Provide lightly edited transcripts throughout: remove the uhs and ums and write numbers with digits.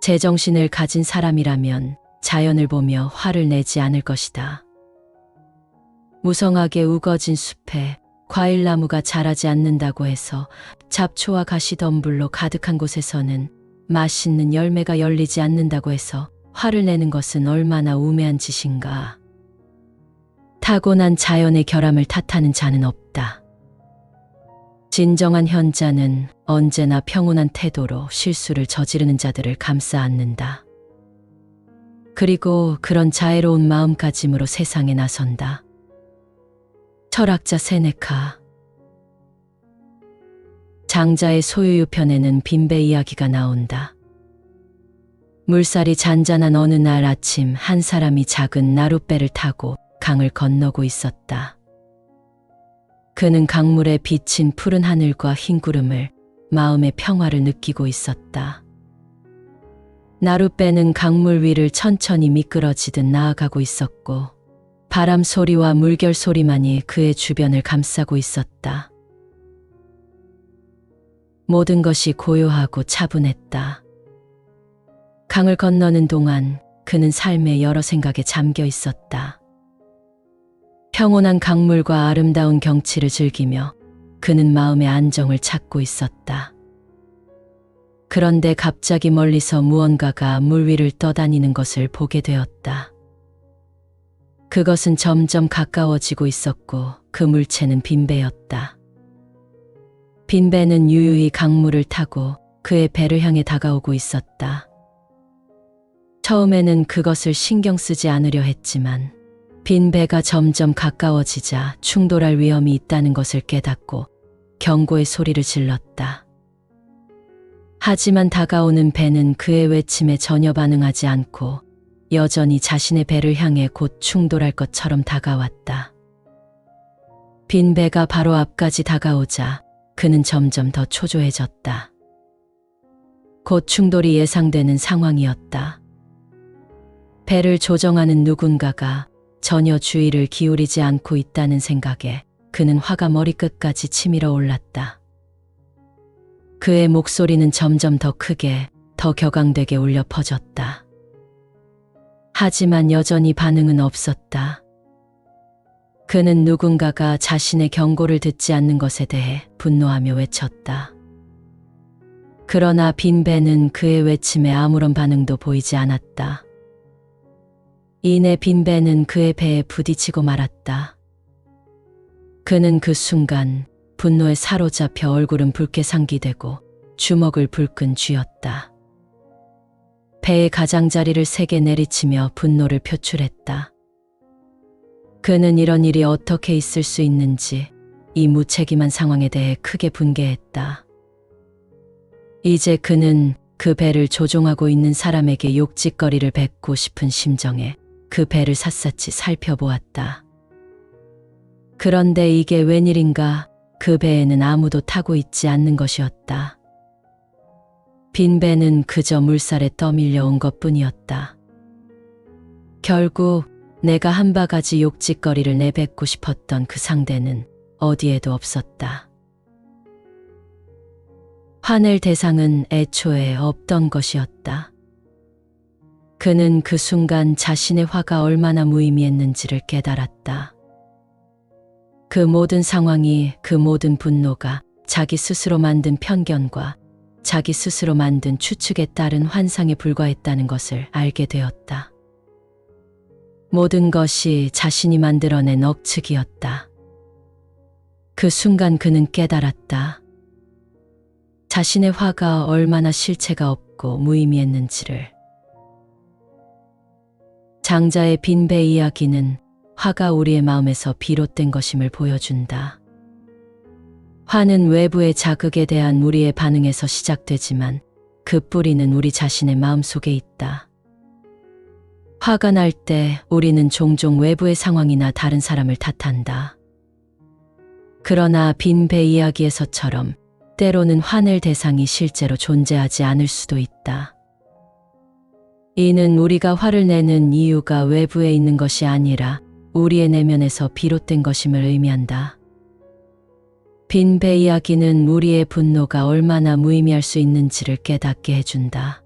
제정신을 가진 사람이라면 자연을 보며 화를 내지 않을 것이다. 무성하게 우거진 숲에 과일나무가 자라지 않는다고 해서 잡초와 가시덤불로 가득한 곳에서는 맛있는 열매가 열리지 않는다고 해서 화를 내는 것은 얼마나 우매한 짓인가. 타고난 자연의 결함을 탓하는 자는 없다. 진정한 현자는 언제나 평온한 태도로 실수를 저지르는 자들을 감싸 안는다. 그리고 그런 자애로운 마음가짐으로 세상에 나선다. 철학자 세네카. 장자의 소유유 편에는 빈배 이야기가 나온다. 물살이 잔잔한 어느 날 아침 한 사람이 작은 나룻배를 타고 강을 건너고 있었다. 그는 강물에 비친 푸른 하늘과 흰 구름을 마음의 평화를 느끼고 있었다. 나룻배는 강물 위를 천천히 미끄러지듯 나아가고 있었고 바람 소리와 물결 소리만이 그의 주변을 감싸고 있었다. 모든 것이 고요하고 차분했다. 강을 건너는 동안 그는 삶의 여러 생각에 잠겨 있었다. 평온한 강물과 아름다운 경치를 즐기며 그는 마음의 안정을 찾고 있었다. 그런데 갑자기 멀리서 무언가가 물 위를 떠다니는 것을 보게 되었다. 그것은 점점 가까워지고 있었고 그 물체는 빈배였다. 빈배는 유유히 강물을 타고 그의 배를 향해 다가오고 있었다. 처음에는 그것을 신경 쓰지 않으려 했지만 빈배가 점점 가까워지자 충돌할 위험이 있다는 것을 깨닫고 경고의 소리를 질렀다. 하지만 다가오는 배는 그의 외침에 전혀 반응하지 않고 여전히 자신의 배를 향해 곧 충돌할 것처럼 다가왔다. 빈배가 바로 앞까지 다가오자 그는 점점 더 초조해졌다. 곧 충돌이 예상되는 상황이었다. 배를 조정하는 누군가가 전혀 주의를 기울이지 않고 있다는 생각에 그는 화가 머리끝까지 치밀어 올랐다. 그의 목소리는 점점 더 크게, 더 격앙되게 울려 퍼졌다. 하지만 여전히 반응은 없었다. 그는 누군가가 자신의 경고를 듣지 않는 것에 대해 분노하며 외쳤다. 그러나 빈배는 그의 외침에 아무런 반응도 보이지 않았다. 이내 빈배는 그의 배에 부딪히고 말았다. 그는 그 순간 분노에 사로잡혀 얼굴은 붉게 상기되고 주먹을 불끈 쥐었다. 배의 가장자리를 세게 내리치며 분노를 표출했다. 그는 이런 일이 어떻게 있을 수 있는지 이 무책임한 상황에 대해 크게 분개했다. 이제 그는 그 배를 조종하고 있는 사람에게 욕짓거리를 뱉고 싶은 심정에 그 배를 샅샅이 살펴보았다. 그런데 이게 웬일인가 그 배에는 아무도 타고 있지 않는 것이었다. 빈 배는 그저 물살에 떠밀려 온 것뿐이었다. 결국 내가 한 바가지 욕짓거리를 내뱉고 싶었던 그 상대는 어디에도 없었다. 화낼 대상은 애초에 없던 것이었다. 그는 그 순간 자신의 화가 얼마나 무의미했는지를 깨달았다. 그 모든 상황이, 그 모든 분노가 자기 스스로 만든 편견과 자기 스스로 만든 추측에 따른 환상에 불과했다는 것을 알게 되었다. 모든 것이 자신이 만들어낸 억측이었다. 그 순간 그는 깨달았다. 자신의 화가 얼마나 실체가 없고 무의미했는지를. 장자의 빈배 이야기는 화가 우리의 마음에서 비롯된 것임을 보여준다. 화는 외부의 자극에 대한 우리의 반응에서 시작되지만 그 뿌리는 우리 자신의 마음속에 있다. 화가 날 때 우리는 종종 외부의 상황이나 다른 사람을 탓한다. 그러나 빈배 이야기에서처럼 때로는 화낼 대상이 실제로 존재하지 않을 수도 있다. 이는 우리가 화를 내는 이유가 외부에 있는 것이 아니라 우리의 내면에서 비롯된 것임을 의미한다. 빈배 이야기는 우리의 분노가 얼마나 무의미할 수 있는지를 깨닫게 해준다.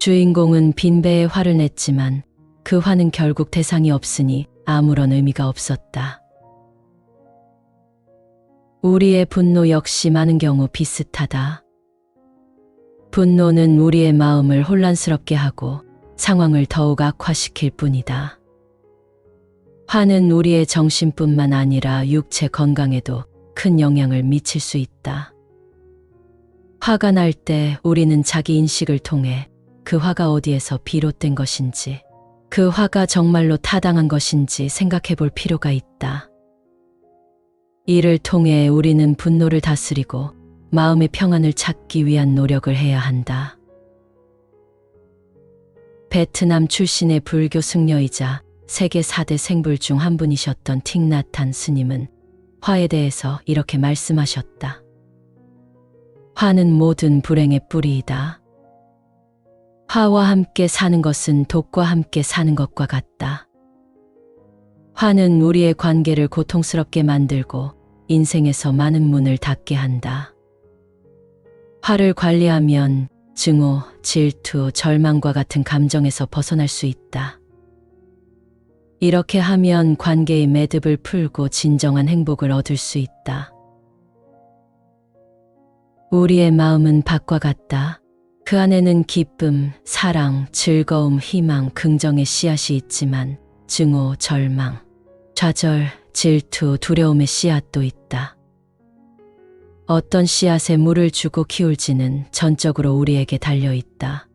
주인공은 빈배에 화를 냈지만 그 화는 결국 대상이 없으니 아무런 의미가 없었다. 우리의 분노 역시 많은 경우 비슷하다. 분노는 우리의 마음을 혼란스럽게 하고 상황을 더욱 악화시킬 뿐이다. 화는 우리의 정신뿐만 아니라 육체 건강에도 큰 영향을 미칠 수 있다. 화가 날 때 우리는 자기 인식을 통해 그 화가 어디에서 비롯된 것인지, 그 화가 정말로 타당한 것인지 생각해 볼 필요가 있다. 이를 통해 우리는 분노를 다스리고 마음의 평안을 찾기 위한 노력을 해야 한다. 베트남 출신의 불교 승려이자 세계 4대 생불 중 한 분이셨던 틱나탄 스님은 화에 대해서 이렇게 말씀하셨다. 화는 모든 불행의 뿌리이다. 화와 함께 사는 것은 독과 함께 사는 것과 같다. 화는 우리의 관계를 고통스럽게 만들고 인생에서 많은 문을 닫게 한다. 화를 관리하면 증오, 질투, 절망과 같은 감정에서 벗어날 수 있다. 이렇게 하면 관계의 매듭을 풀고 진정한 행복을 얻을 수 있다. 우리의 마음은 밭과 같다. 그 안에는 기쁨, 사랑, 즐거움, 희망, 긍정의 씨앗이 있지만 증오, 절망, 좌절, 질투, 두려움의 씨앗도 있다. 어떤 씨앗에 물을 주고 키울지는 전적으로 우리에게 달려 있다.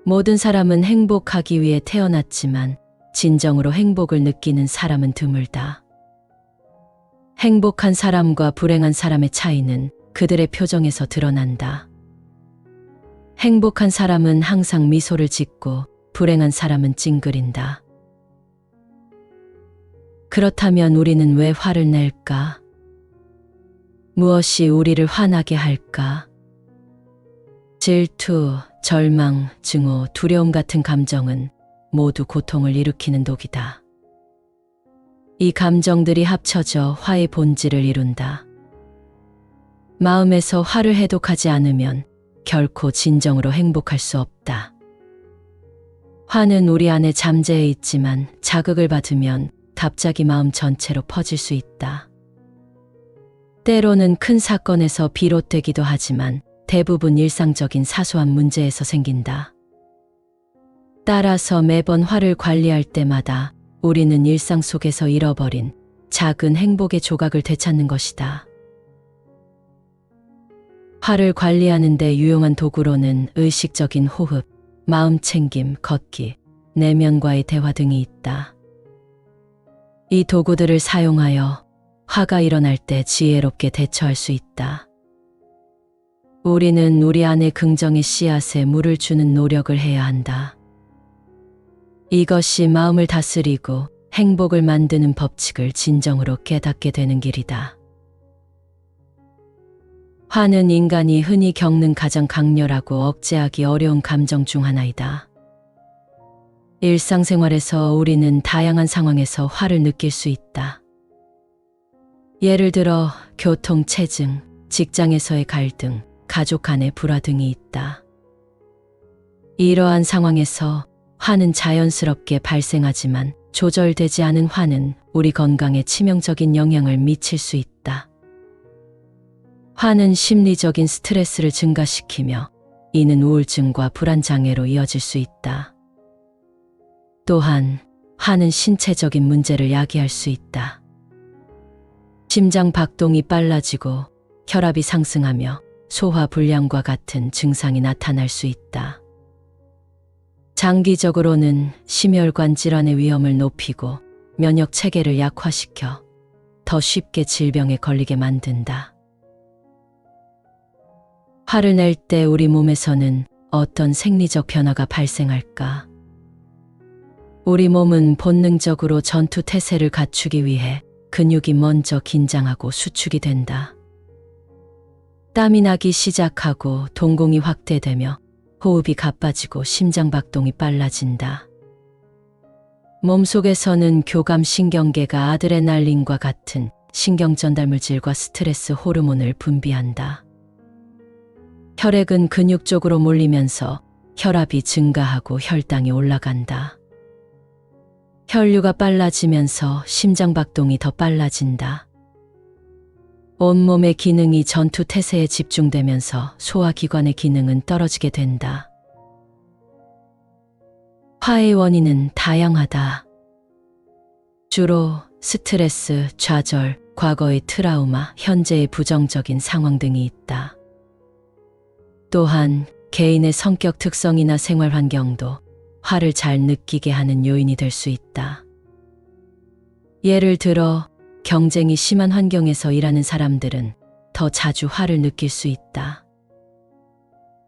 모든 사람은 행복하기 위해 태어났지만 진정으로 행복을 느끼는 사람은 드물다. 행복한 사람과 불행한 사람의 차이는 그들의 표정에서 드러난다. 행복한 사람은 항상 미소를 짓고 불행한 사람은 찡그린다. 그렇다면 우리는 왜 화를 낼까? 무엇이 우리를 화나게 할까? 질투, 절망, 증오, 두려움 같은 감정은 모두 고통을 일으키는 독이다. 이 감정들이 합쳐져 화의 본질을 이룬다. 마음에서 화를 해독하지 않으면 결코 진정으로 행복할 수 없다. 화는 우리 안에 잠재해 있지만 자극을 받으면 갑자기 마음 전체로 퍼질 수 있다. 때로는 큰 사건에서 비롯되기도 하지만 대부분 일상적인 사소한 문제에서 생긴다. 따라서 매번 화를 관리할 때마다 우리는 일상 속에서 잃어버린 작은 행복의 조각을 되찾는 것이다. 화를 관리하는 데 유용한 도구로는 의식적인 호흡, 마음 챙김, 걷기, 내면과의 대화 등이 있다. 이 도구들을 사용하여 화가 일어날 때 지혜롭게 대처할 수 있다. 우리는 우리 안의 긍정의 씨앗에 물을 주는 노력을 해야 한다. 이것이 마음을 다스리고 행복을 만드는 법칙을 진정으로 깨닫게 되는 길이다. 화는 인간이 흔히 겪는 가장 강렬하고 억제하기 어려운 감정 중 하나이다. 일상생활에서 우리는 다양한 상황에서 화를 느낄 수 있다. 예를 들어 교통체증, 직장에서의 갈등, 가족 간의 불화 등이 있다. 이러한 상황에서 화는 자연스럽게 발생하지만 조절되지 않은 화는 우리 건강에 치명적인 영향을 미칠 수 있다. 화는 심리적인 스트레스를 증가시키며 이는 우울증과 불안장애로 이어질 수 있다. 또한 화는 신체적인 문제를 야기할 수 있다. 심장 박동이 빨라지고 혈압이 상승하며 소화불량과 같은 증상이 나타날 수 있다. 장기적으로는 심혈관 질환의 위험을 높이고 면역 체계를 약화시켜 더 쉽게 질병에 걸리게 만든다. 화를 낼 때 우리 몸에서는 어떤 생리적 변화가 발생할까? 우리 몸은 본능적으로 전투 태세를 갖추기 위해 근육이 먼저 긴장하고 수축이 된다. 땀이 나기 시작하고 동공이 확대되며 호흡이 가빠지고 심장박동이 빨라진다. 몸속에서는 교감신경계가 아드레날린과 같은 신경전달물질과 스트레스 호르몬을 분비한다. 혈액은 근육 쪽으로 몰리면서 혈압이 증가하고 혈당이 올라간다. 혈류가 빨라지면서 심장박동이 더 빨라진다. 온몸의 기능이 전투 태세에 집중되면서 소화기관의 기능은 떨어지게 된다. 화의 원인은 다양하다. 주로 스트레스, 좌절, 과거의 트라우마, 현재의 부정적인 상황 등이 있다. 또한 개인의 성격 특성이나 생활 환경도 화를 잘 느끼게 하는 요인이 될 수 있다. 예를 들어 경쟁이 심한 환경에서 일하는 사람들은 더 자주 화를 느낄 수 있다.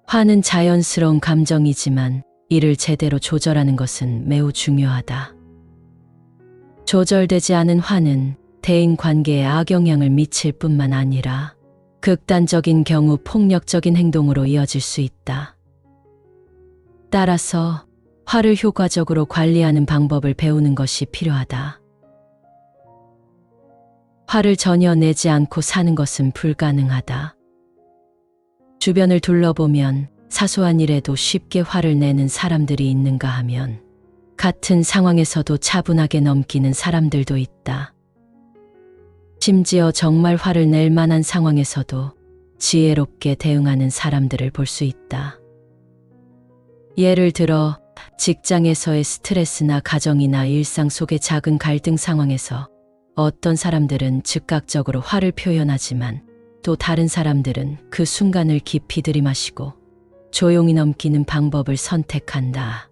화는 자연스러운 감정이지만 이를 제대로 조절하는 것은 매우 중요하다. 조절되지 않은 화는 대인 관계에 악영향을 미칠 뿐만 아니라 극단적인 경우 폭력적인 행동으로 이어질 수 있다. 따라서 화를 효과적으로 관리하는 방법을 배우는 것이 필요하다. 화를 전혀 내지 않고 사는 것은 불가능하다. 주변을 둘러보면 사소한 일에도 쉽게 화를 내는 사람들이 있는가 하면 같은 상황에서도 차분하게 넘기는 사람들도 있다. 심지어 정말 화를 낼 만한 상황에서도 지혜롭게 대응하는 사람들을 볼 수 있다. 예를 들어 직장에서의 스트레스나 가정이나 일상 속의 작은 갈등 상황에서 어떤 사람들은 즉각적으로 화를 표현하지만 또 다른 사람들은 그 순간을 깊이 들이마시고 조용히 넘기는 방법을 선택한다.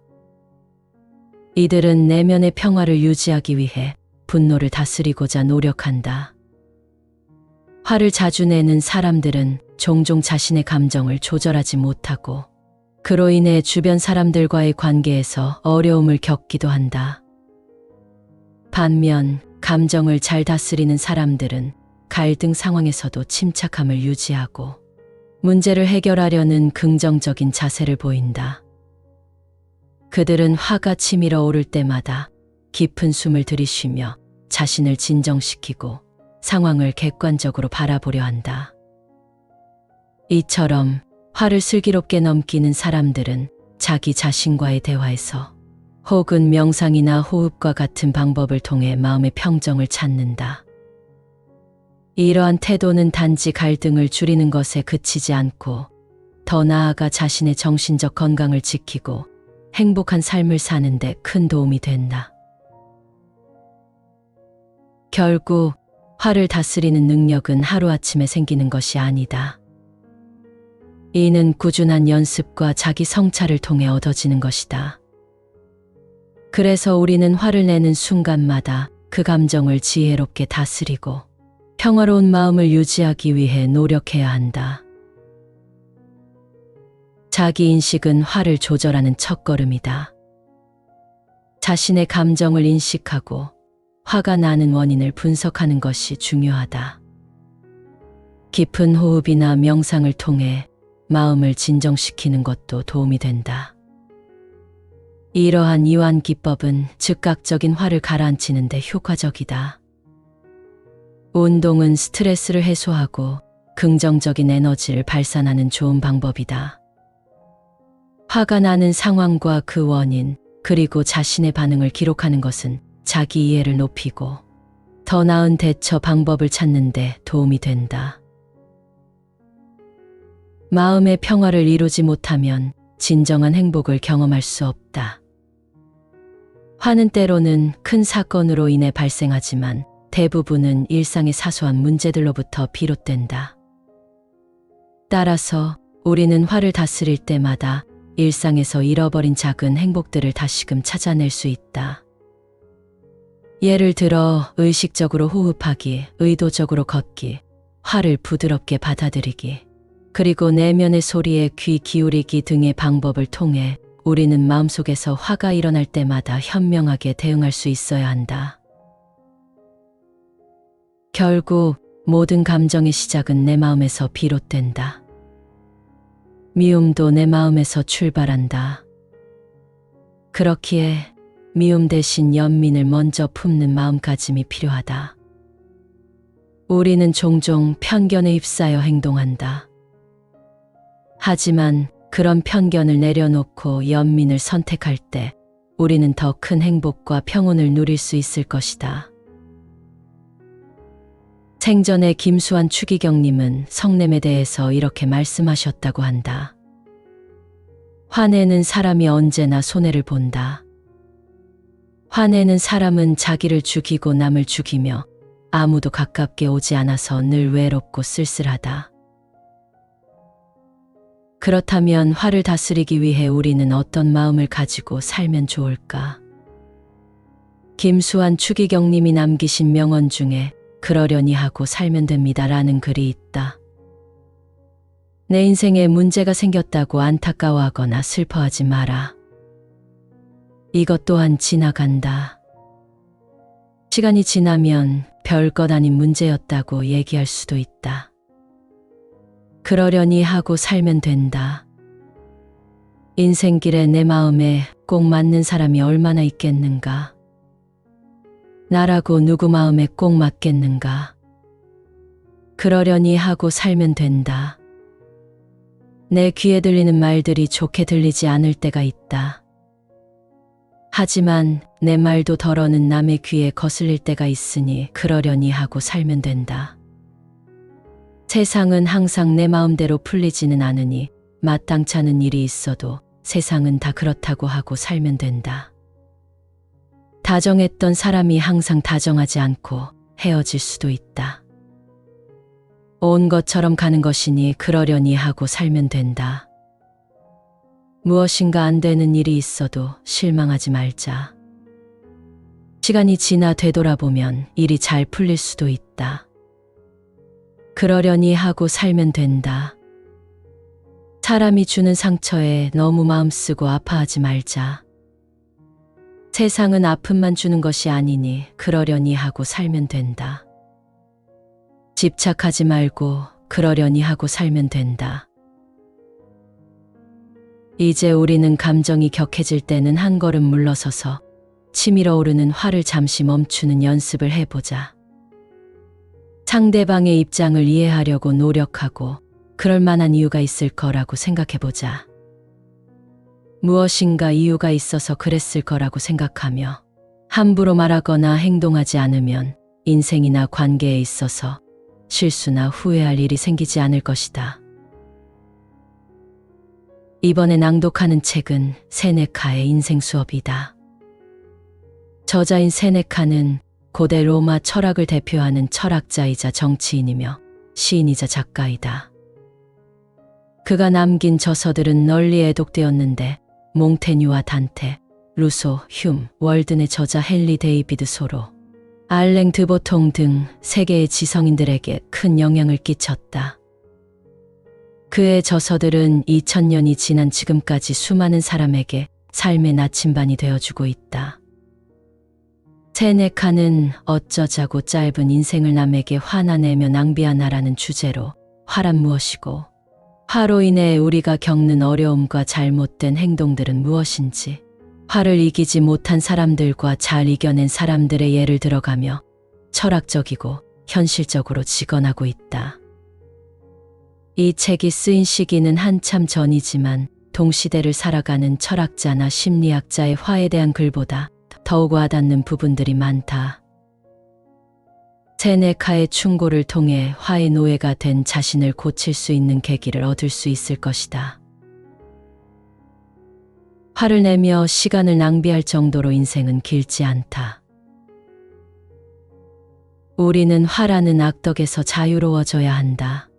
이들은 내면의 평화를 유지하기 위해 분노를 다스리고자 노력한다. 화를 자주 내는 사람들은 종종 자신의 감정을 조절하지 못하고 그로 인해 주변 사람들과의 관계에서 어려움을 겪기도 한다. 반면 감정을 잘 다스리는 사람들은 갈등 상황에서도 침착함을 유지하고 문제를 해결하려는 긍정적인 자세를 보인다. 그들은 화가 치밀어 오를 때마다 깊은 숨을 들이쉬며 자신을 진정시키고 상황을 객관적으로 바라보려 한다. 이처럼 화를 슬기롭게 넘기는 사람들은 자기 자신과의 대화에서 혹은 명상이나 호흡과 같은 방법을 통해 마음의 평정을 찾는다. 이러한 태도는 단지 갈등을 줄이는 것에 그치지 않고 더 나아가 자신의 정신적 건강을 지키고 행복한 삶을 사는 데 큰 도움이 된다. 결국 화를 다스리는 능력은 하루아침에 생기는 것이 아니다. 이는 꾸준한 연습과 자기 성찰을 통해 얻어지는 것이다. 그래서 우리는 화를 내는 순간마다 그 감정을 지혜롭게 다스리고 평화로운 마음을 유지하기 위해 노력해야 한다. 자기인식은 화를 조절하는 첫걸음이다. 자신의 감정을 인식하고 화가 나는 원인을 분석하는 것이 중요하다. 깊은 호흡이나 명상을 통해 마음을 진정시키는 것도 도움이 된다. 이러한 이완 기법은 즉각적인 화를 가라앉히는 데 효과적이다. 운동은 스트레스를 해소하고 긍정적인 에너지를 발산하는 좋은 방법이다. 화가 나는 상황과 그 원인, 그리고 자신의 반응을 기록하는 것은 자기 이해를 높이고 더 나은 대처 방법을 찾는 데 도움이 된다. 마음의 평화를 이루지 못하면 진정한 행복을 경험할 수 없다. 화는 때로는 큰 사건으로 인해 발생하지만 대부분은 일상의 사소한 문제들로부터 비롯된다. 따라서 우리는 화를 다스릴 때마다 일상에서 잃어버린 작은 행복들을 다시금 찾아낼 수 있다. 예를 들어 의식적으로 호흡하기, 의도적으로 걷기, 화를 부드럽게 받아들이기, 그리고 내면의 소리에 귀 기울이기 등의 방법을 통해 우리는 마음속에서 화가 일어날 때마다 현명하게 대응할 수 있어야 한다. 결국 모든 감정의 시작은 내 마음에서 비롯된다. 미움도 내 마음에서 출발한다. 그렇기에 미움 대신 연민을 먼저 품는 마음가짐이 필요하다. 우리는 종종 편견에 휩싸여 행동한다. 하지만 그런 편견을 내려놓고 연민을 선택할 때 우리는 더 큰 행복과 평온을 누릴 수 있을 것이다. 생전에 김수환 추기경님은 성냄에 대해서 이렇게 말씀하셨다고 한다. 화내는 사람이 언제나 손해를 본다. 화내는 사람은 자기를 죽이고 남을 죽이며 아무도 가깝게 오지 않아서 늘 외롭고 쓸쓸하다. 그렇다면 화를 다스리기 위해 우리는 어떤 마음을 가지고 살면 좋을까? 김수환 추기경님이 남기신 명언 중에 그러려니 하고 살면 됩니다라는 글이 있다. 내 인생에 문제가 생겼다고 안타까워하거나 슬퍼하지 마라. 이것 또한 지나간다. 시간이 지나면 별것 아닌 문제였다고 얘기할 수도 있다. 그러려니 하고 살면 된다. 인생길에 내 마음에 꼭 맞는 사람이 얼마나 있겠는가? 나라고 누구 마음에 꼭 맞겠는가? 그러려니 하고 살면 된다. 내 귀에 들리는 말들이 좋게 들리지 않을 때가 있다. 하지만 내 말도 덜어는 남의 귀에 거슬릴 때가 있으니 그러려니 하고 살면 된다. 세상은 항상 내 마음대로 풀리지는 않으니 마땅치 않은 일이 있어도 세상은 다 그렇다고 하고 살면 된다. 다정했던 사람이 항상 다정하지 않고 헤어질 수도 있다. 온 것처럼 가는 것이니 그러려니 하고 살면 된다. 무엇인가 안 되는 일이 있어도 실망하지 말자. 시간이 지나 되돌아보면 일이 잘 풀릴 수도 있다. 그러려니 하고 살면 된다. 사람이 주는 상처에 너무 마음 쓰고 아파하지 말자. 세상은 아픔만 주는 것이 아니니 그러려니 하고 살면 된다. 집착하지 말고 그러려니 하고 살면 된다. 이제 우리는 감정이 격해질 때는 한 걸음 물러서서 치밀어 오르는 화를 잠시 멈추는 연습을 해보자. 상대방의 입장을 이해하려고 노력하고 그럴 만한 이유가 있을 거라고 생각해보자. 무엇인가 이유가 있어서 그랬을 거라고 생각하며 함부로 말하거나 행동하지 않으면 인생이나 관계에 있어서 실수나 후회할 일이 생기지 않을 것이다. 이번에 낭독하는 책은 세네카의 인생 수업이다. 저자인 세네카는 고대 로마 철학을 대표하는 철학자이자 정치인이며 시인이자 작가이다. 그가 남긴 저서들은 널리 애독되었는데 몽테뉴와 단테, 루소, 흉, 월든의 저자 헨리 데이비드 소로, 알랭 드보통 등 세계의 지성인들에게 큰 영향을 끼쳤다. 그의 저서들은 2000년이 지난 지금까지 수많은 사람에게 삶의 나침반이 되어주고 있다. 세네카는 어쩌자고 짧은 인생을 남에게 화나 내며 낭비하나라는 주제로 화란 무엇이고 화로 인해 우리가 겪는 어려움과 잘못된 행동들은 무엇인지 화를 이기지 못한 사람들과 잘 이겨낸 사람들의 예를 들어가며 철학적이고 현실적으로 직언하고 있다. 이 책이 쓰인 시기는 한참 전이지만 동시대를 살아가는 철학자나 심리학자의 화에 대한 글보다 더욱 와닿는 부분들이 많다. 세네카의 충고를 통해 화의 노예가 된 자신을 고칠 수 있는 계기를 얻을 수 있을 것이다. 화를 내며 시간을 낭비할 정도로 인생은 길지 않다. 우리는 화라는 악덕에서 자유로워져야 한다.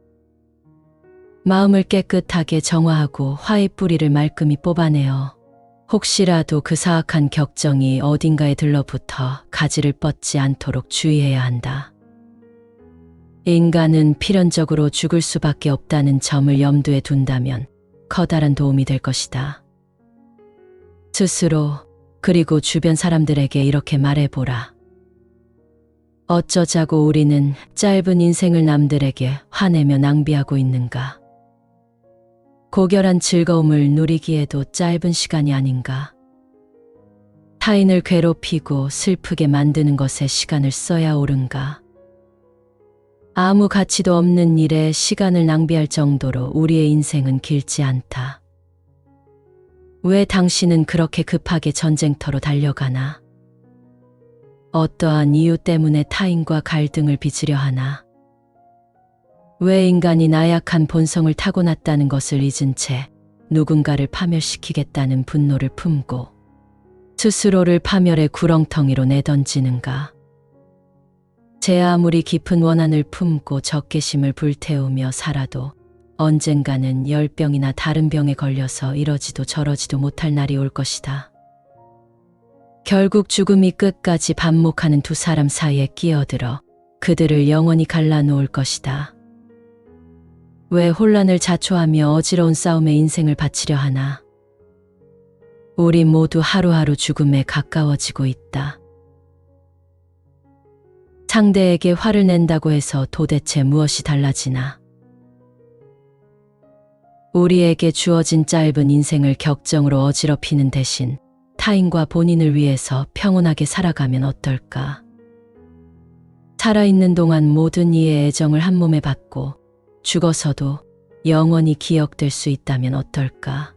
마음을 깨끗하게 정화하고 화의 뿌리를 말끔히 뽑아내어 혹시라도 그 사악한 격정이 어딘가에 들러붙어 가지를 뻗지 않도록 주의해야 한다. 인간은 필연적으로 죽을 수밖에 없다는 점을 염두에 둔다면 커다란 도움이 될 것이다. 스스로 그리고 주변 사람들에게 이렇게 말해보라. 어쩌자고 우리는 짧은 인생을 남들에게 화내며 낭비하고 있는가? 고결한 즐거움을 누리기에도 짧은 시간이 아닌가? 타인을 괴롭히고 슬프게 만드는 것에 시간을 써야 옳은가? 아무 가치도 없는 일에 시간을 낭비할 정도로 우리의 인생은 길지 않다. 왜 당신은 그렇게 급하게 전쟁터로 달려가나? 어떠한 이유 때문에 타인과 갈등을 빚으려 하나? 왜 인간이 나약한 본성을 타고났다는 것을 잊은 채 누군가를 파멸시키겠다는 분노를 품고 스스로를 파멸의 구렁텅이로 내던지는가? 제 아무리 깊은 원한을 품고 적개심을 불태우며 살아도 언젠가는 열병이나 다른 병에 걸려서 이러지도 저러지도 못할 날이 올 것이다. 결국 죽음이 끝까지 반목하는 두 사람 사이에 끼어들어 그들을 영원히 갈라놓을 것이다. 왜 혼란을 자초하며 어지러운 싸움에 인생을 바치려 하나? 우리 모두 하루하루 죽음에 가까워지고 있다. 상대에게 화를 낸다고 해서 도대체 무엇이 달라지나? 우리에게 주어진 짧은 인생을 격정으로 어지럽히는 대신 타인과 본인을 위해서 평온하게 살아가면 어떨까? 살아있는 동안 모든 이의 애정을 한 몸에 받고 죽어서도 영원히 기억될 수 있다면 어떨까?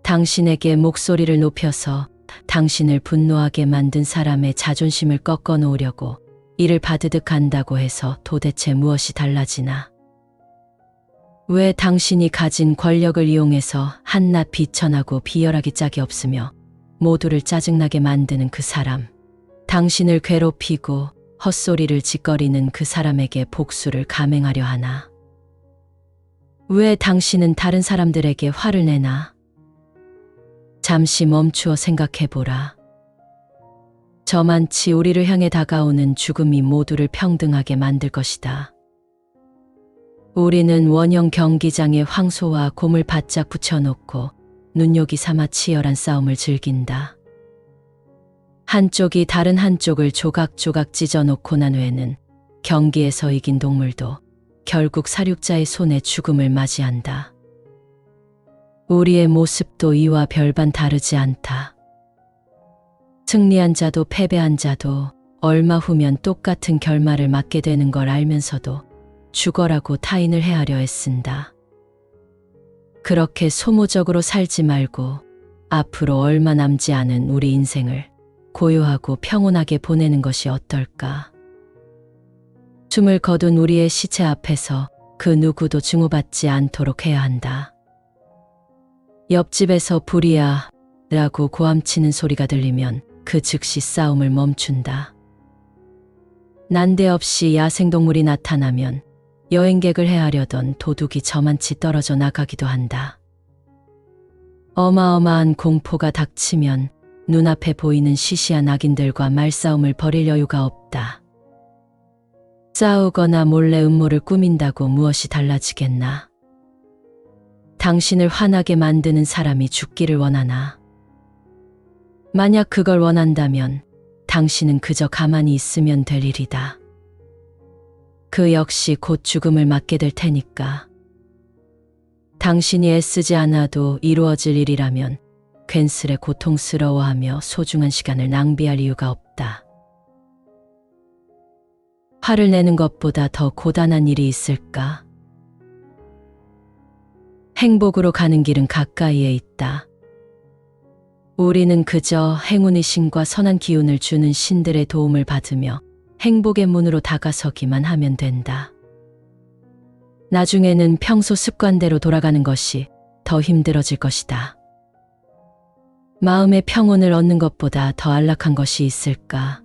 당신에게 목소리를 높여서 당신을 분노하게 만든 사람의 자존심을 꺾어 놓으려고 이를 바드득 한다고 해서 도대체 무엇이 달라지나? 왜 당신이 가진 권력을 이용해서 한낱 비천하고 비열하기 짝이 없으며 모두를 짜증나게 만드는 그 사람, 당신을 괴롭히고 헛소리를 짓거리는 그 사람에게 복수를 감행하려 하나? 왜 당신은 다른 사람들에게 화를 내나? 잠시 멈추어 생각해보라. 저만치 우리를 향해 다가오는 죽음이 모두를 평등하게 만들 것이다. 우리는 원형 경기장에 황소와 곰을 바짝 붙여놓고 눈요기 삼아 치열한 싸움을 즐긴다. 한쪽이 다른 한쪽을 조각조각 찢어놓고 난 후에는 경기에서 이긴 동물도 결국 사육자의 손에 죽음을 맞이한다. 우리의 모습도 이와 별반 다르지 않다. 승리한 자도 패배한 자도 얼마 후면 똑같은 결말을 맞게 되는 걸 알면서도 죽어라고 타인을 해하려 애쓴다. 그렇게 소모적으로 살지 말고 앞으로 얼마 남지 않은 우리 인생을 고요하고 평온하게 보내는 것이 어떨까? 숨을 거둔 우리의 시체 앞에서 그 누구도 증오받지 않도록 해야 한다. 옆집에서 불이야 라고 고함치는 소리가 들리면 그 즉시 싸움을 멈춘다. 난데없이 야생동물이 나타나면 여행객을 해하려던 도둑이 저만치 떨어져 나가기도 한다. 어마어마한 공포가 닥치면 눈앞에 보이는 시시한 악인들과 말싸움을 벌일 여유가 없다. 싸우거나 몰래 음모를 꾸민다고 무엇이 달라지겠나? 당신을 화나게 만드는 사람이 죽기를 원하나? 만약 그걸 원한다면 당신은 그저 가만히 있으면 될 일이다. 그 역시 곧 죽음을 맞게 될 테니까. 당신이 애쓰지 않아도 이루어질 일이라면 괜스레 고통스러워하며 소중한 시간을 낭비할 이유가 없다. 화를 내는 것보다 더 고단한 일이 있을까? 행복으로 가는 길은 가까이에 있다. 우리는 그저 행운의 신과 선한 기운을 주는 신들의 도움을 받으며 행복의 문으로 다가서기만 하면 된다. 나중에는 평소 습관대로 돌아가는 것이 더 힘들어질 것이다. 마음의 평온을 얻는 것보다 더 안락한 것이 있을까?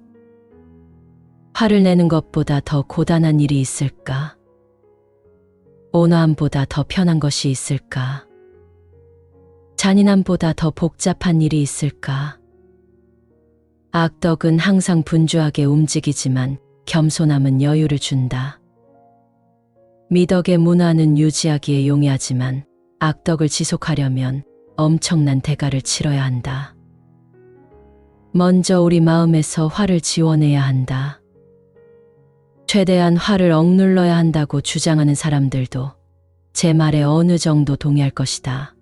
화를 내는 것보다 더 고단한 일이 있을까? 온화함보다 더 편한 것이 있을까? 잔인함보다 더 복잡한 일이 있을까? 악덕은 항상 분주하게 움직이지만 겸손함은 여유를 준다. 미덕의 문화는 유지하기에 용이하지만 악덕을 지속하려면 엄청난 대가를 치러야 한다. 먼저 우리 마음에서 화를 지워내야 한다. 최대한 화를 억눌러야 한다고 주장하는 사람들도 제 말에 어느 정도 동의할 것이다.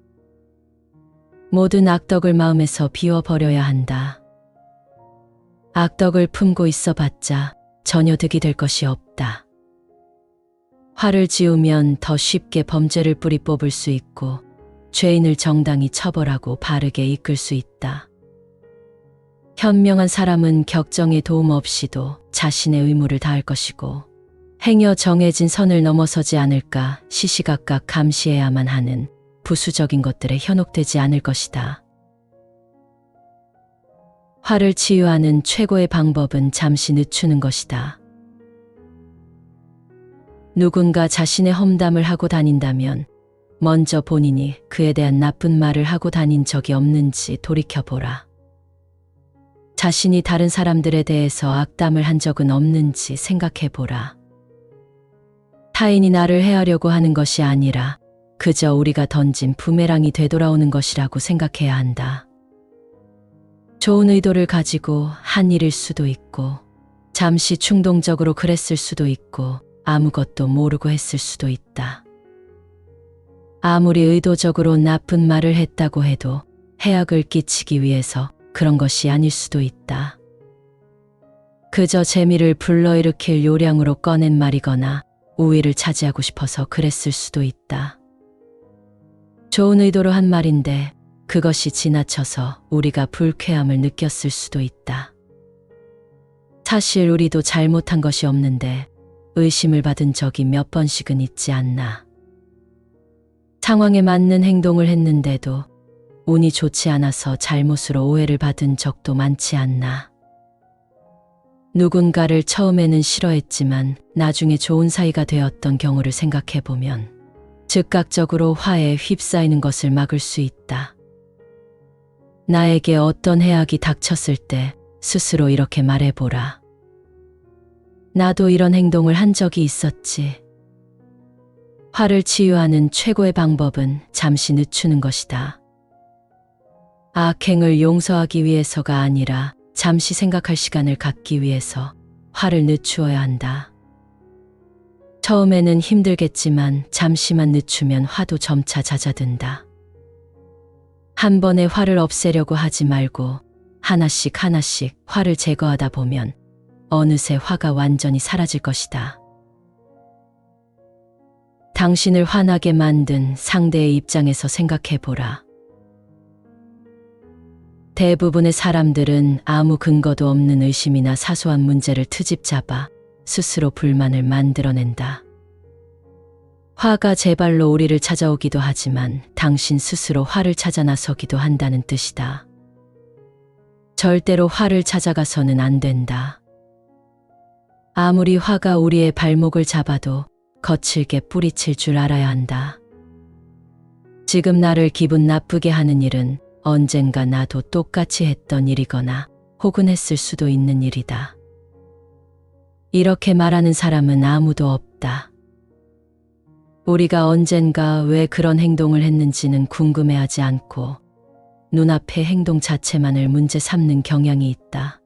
모든 악덕을 마음에서 비워버려야 한다. 악덕을 품고 있어봤자 전혀 득이 될 것이 없다. 화를 지우면 더 쉽게 범죄를 뿌리 뽑을 수 있고 죄인을 정당히 처벌하고 바르게 이끌 수 있다. 현명한 사람은 격정의 도움 없이도 자신의 의무를 다할 것이고 행여 정해진 선을 넘어서지 않을까 시시각각 감시해야만 하는 부수적인 것들에 현혹되지 않을 것이다. 화를 치유하는 최고의 방법은 잠시 늦추는 것이다. 누군가 자신의 험담을 하고 다닌다면 먼저 본인이 그에 대한 나쁜 말을 하고 다닌 적이 없는지 돌이켜보라. 자신이 다른 사람들에 대해서 악담을 한 적은 없는지 생각해보라. 타인이 나를 해하려고 하는 것이 아니라 그저 우리가 던진 부메랑이 되돌아오는 것이라고 생각해야 한다. 좋은 의도를 가지고 한 일일 수도 있고 잠시 충동적으로 그랬을 수도 있고 아무것도 모르고 했을 수도 있다. 아무리 의도적으로 나쁜 말을 했다고 해도 해악을 끼치기 위해서 그런 것이 아닐 수도 있다. 그저 재미를 불러일으킬 요량으로 꺼낸 말이거나 우위를 차지하고 싶어서 그랬을 수도 있다. 좋은 의도로 한 말인데 그것이 지나쳐서 우리가 불쾌함을 느꼈을 수도 있다. 사실 우리도 잘못한 것이 없는데 의심을 받은 적이 몇 번씩은 있지 않나. 상황에 맞는 행동을 했는데도 운이 좋지 않아서 잘못으로 오해를 받은 적도 많지 않나. 누군가를 처음에는 싫어했지만 나중에 좋은 사이가 되었던 경우를 생각해보면 즉각적으로 화에 휩싸이는 것을 막을 수 있다. 나에게 어떤 해악이 닥쳤을 때 스스로 이렇게 말해보라. 나도 이런 행동을 한 적이 있었지. 화를 치유하는 최고의 방법은 잠시 늦추는 것이다. 악행을 용서하기 위해서가 아니라 잠시 생각할 시간을 갖기 위해서 화를 늦추어야 한다. 처음에는 힘들겠지만 잠시만 늦추면 화도 점차 잦아든다. 한 번에 화를 없애려고 하지 말고 하나씩 하나씩 화를 제거하다 보면 어느새 화가 완전히 사라질 것이다. 당신을 화나게 만든 상대의 입장에서 생각해보라. 대부분의 사람들은 아무 근거도 없는 의심이나 사소한 문제를 트집 잡아 스스로 불만을 만들어낸다. 화가 제 발로 우리를 찾아오기도 하지만 당신 스스로 화를 찾아 나서기도 한다는 뜻이다. 절대로 화를 찾아가서는 안 된다. 아무리 화가 우리의 발목을 잡아도 거칠게 뿌리칠 줄 알아야 한다. 지금 나를 기분 나쁘게 하는 일은 언젠가 나도 똑같이 했던 일이거나 혹은 했을 수도 있는 일이다. 이렇게 말하는 사람은 아무도 없다. 우리가 언젠가 왜 그런 행동을 했는지는 궁금해하지 않고 눈앞의 행동 자체만을 문제 삼는 경향이 있다.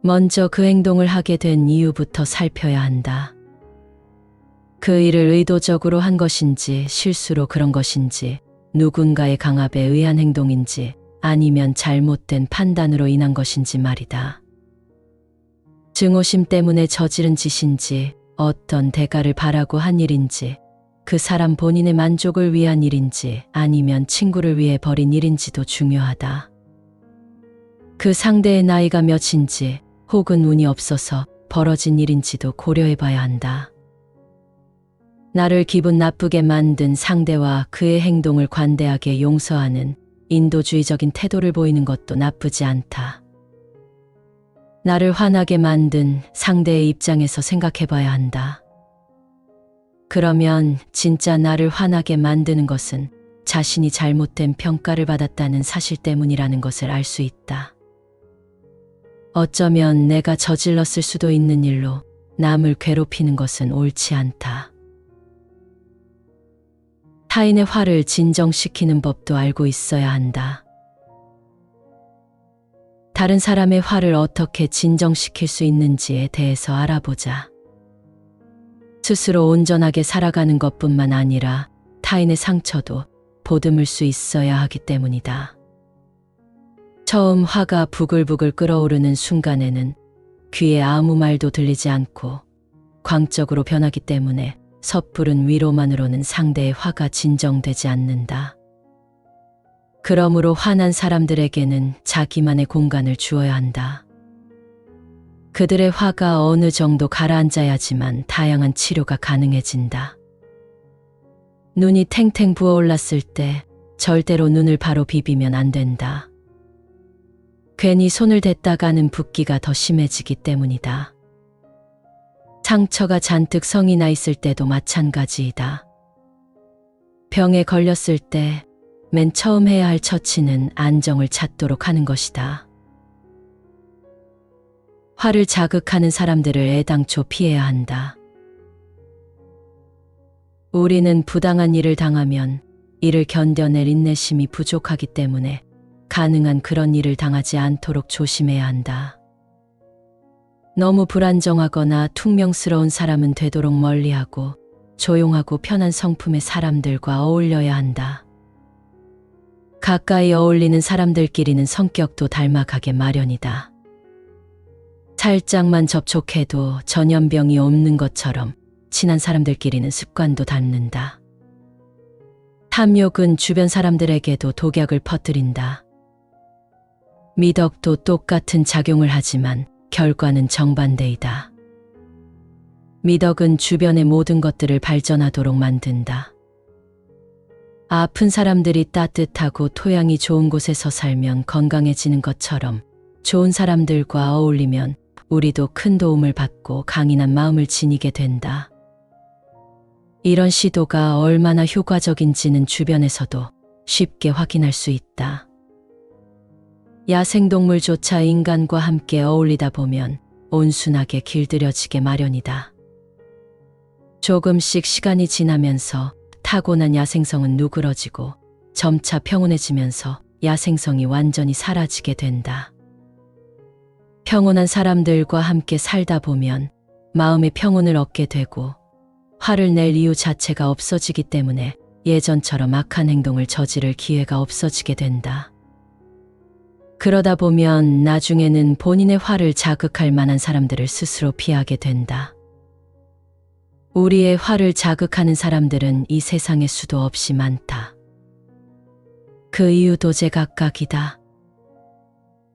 먼저 그 행동을 하게 된 이유부터 살펴야 한다. 그 일을 의도적으로 한 것인지 실수로 그런 것인지 누군가의 강압에 의한 행동인지 아니면 잘못된 판단으로 인한 것인지 말이다. 증오심 때문에 저지른 짓인지 어떤 대가를 바라고 한 일인지 그 사람 본인의 만족을 위한 일인지 아니면 친구를 위해 벌인 일인지도 중요하다. 그 상대의 나이가 몇인지 혹은 운이 없어서 벌어진 일인지도 고려해봐야 한다. 나를 기분 나쁘게 만든 상대와 그의 행동을 관대하게 용서하는 인도주의적인 태도를 보이는 것도 나쁘지 않다. 나를 화나게 만든 상대의 입장에서 생각해봐야 한다. 그러면 진짜 나를 화나게 만드는 것은 자신이 잘못된 평가를 받았다는 사실 때문이라는 것을 알 수 있다. 어쩌면 내가 저질렀을 수도 있는 일로 남을 괴롭히는 것은 옳지 않다. 타인의 화를 진정시키는 법도 알고 있어야 한다. 다른 사람의 화를 어떻게 진정시킬 수 있는지에 대해서 알아보자. 스스로 온전하게 살아가는 것뿐만 아니라 타인의 상처도 보듬을 수 있어야 하기 때문이다. 처음 화가 부글부글 끓어오르는 순간에는 귀에 아무 말도 들리지 않고 광적으로 변하기 때문에 섣부른 위로만으로는 상대의 화가 진정되지 않는다. 그러므로 화난 사람들에게는 자기만의 공간을 주어야 한다. 그들의 화가 어느 정도 가라앉아야지만 다양한 치료가 가능해진다. 눈이 탱탱 부어올랐을 때 절대로 눈을 바로 비비면 안 된다. 괜히 손을 댔다가는 붓기가 더 심해지기 때문이다. 상처가 잔뜩 성이 나 있을 때도 마찬가지이다. 병에 걸렸을 때 맨 처음 해야 할 처치는 안정을 찾도록 하는 것이다. 화를 자극하는 사람들을 애당초 피해야 한다. 우리는 부당한 일을 당하면 이를 견뎌낼 인내심이 부족하기 때문에 가능한 그런 일을 당하지 않도록 조심해야 한다. 너무 불안정하거나 퉁명스러운 사람은 되도록 멀리하고 조용하고 편한 성품의 사람들과 어울려야 한다. 가까이 어울리는 사람들끼리는 성격도 닮아가게 마련이다. 살짝만 접촉해도 전염병이 없는 것처럼 친한 사람들끼리는 습관도 닮는다. 탐욕은 주변 사람들에게도 독약을 퍼뜨린다. 미덕도 똑같은 작용을 하지만 결과는 정반대이다. 미덕은 주변의 모든 것들을 발전하도록 만든다. 아픈 사람들이 따뜻하고 토양이 좋은 곳에서 살면 건강해지는 것처럼 좋은 사람들과 어울리면 우리도 큰 도움을 받고 강인한 마음을 지니게 된다. 이런 시도가 얼마나 효과적인지는 주변에서도 쉽게 확인할 수 있다. 야생동물조차 인간과 함께 어울리다 보면 온순하게 길들여지게 마련이다. 조금씩 시간이 지나면서 타고난 야생성은 누그러지고 점차 평온해지면서 야생성이 완전히 사라지게 된다. 평온한 사람들과 함께 살다 보면 마음의 평온을 얻게 되고 화를 낼 이유 자체가 없어지기 때문에 예전처럼 악한 행동을 저지를 기회가 없어지게 된다. 그러다 보면 나중에는 본인의 화를 자극할 만한 사람들을 스스로 피하게 된다. 우리의 화를 자극하는 사람들은 이 세상에 수도 없이 많다. 그 이유도 제각각이다.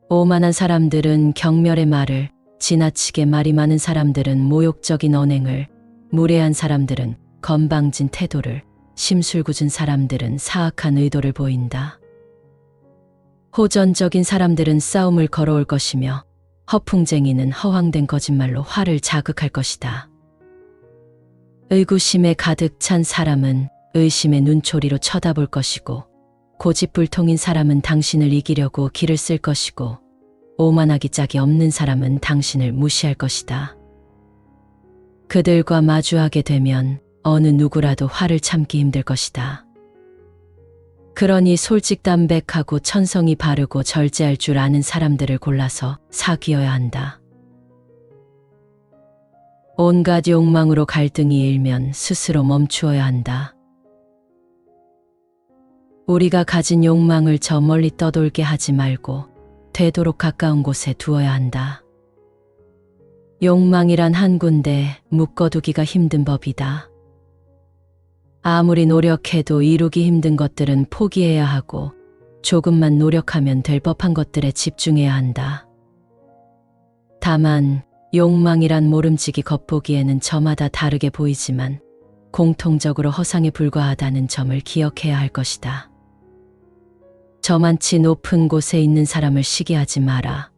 오만한 사람들은 경멸의 말을, 지나치게 말이 많은 사람들은 모욕적인 언행을, 무례한 사람들은 건방진 태도를, 심술궂은 사람들은 사악한 의도를 보인다. 호전적인 사람들은 싸움을 걸어올 것이며 허풍쟁이는 허황된 거짓말로 화를 자극할 것이다. 의구심에 가득 찬 사람은 의심의 눈초리로 쳐다볼 것이고 고집불통인 사람은 당신을 이기려고 기를 쓸 것이고 오만하기 짝이 없는 사람은 당신을 무시할 것이다. 그들과 마주하게 되면 어느 누구라도 화를 참기 힘들 것이다. 그러니 솔직담백하고 천성이 바르고 절제할 줄 아는 사람들을 골라서 사귀어야 한다. 온갖 욕망으로 갈등이 일면 스스로 멈추어야 한다. 우리가 가진 욕망을 저 멀리 떠돌게 하지 말고 되도록 가까운 곳에 두어야 한다. 욕망이란 한 군데 묶어두기가 힘든 법이다. 아무리 노력해도 이루기 힘든 것들은 포기해야 하고 조금만 노력하면 될 법한 것들에 집중해야 한다. 다만 욕망이란 모름지기 겉보기에는 저마다 다르게 보이지만 공통적으로 허상에 불과하다는 점을 기억해야 할 것이다. 저만치 높은 곳에 있는 사람을 시기하지 마라.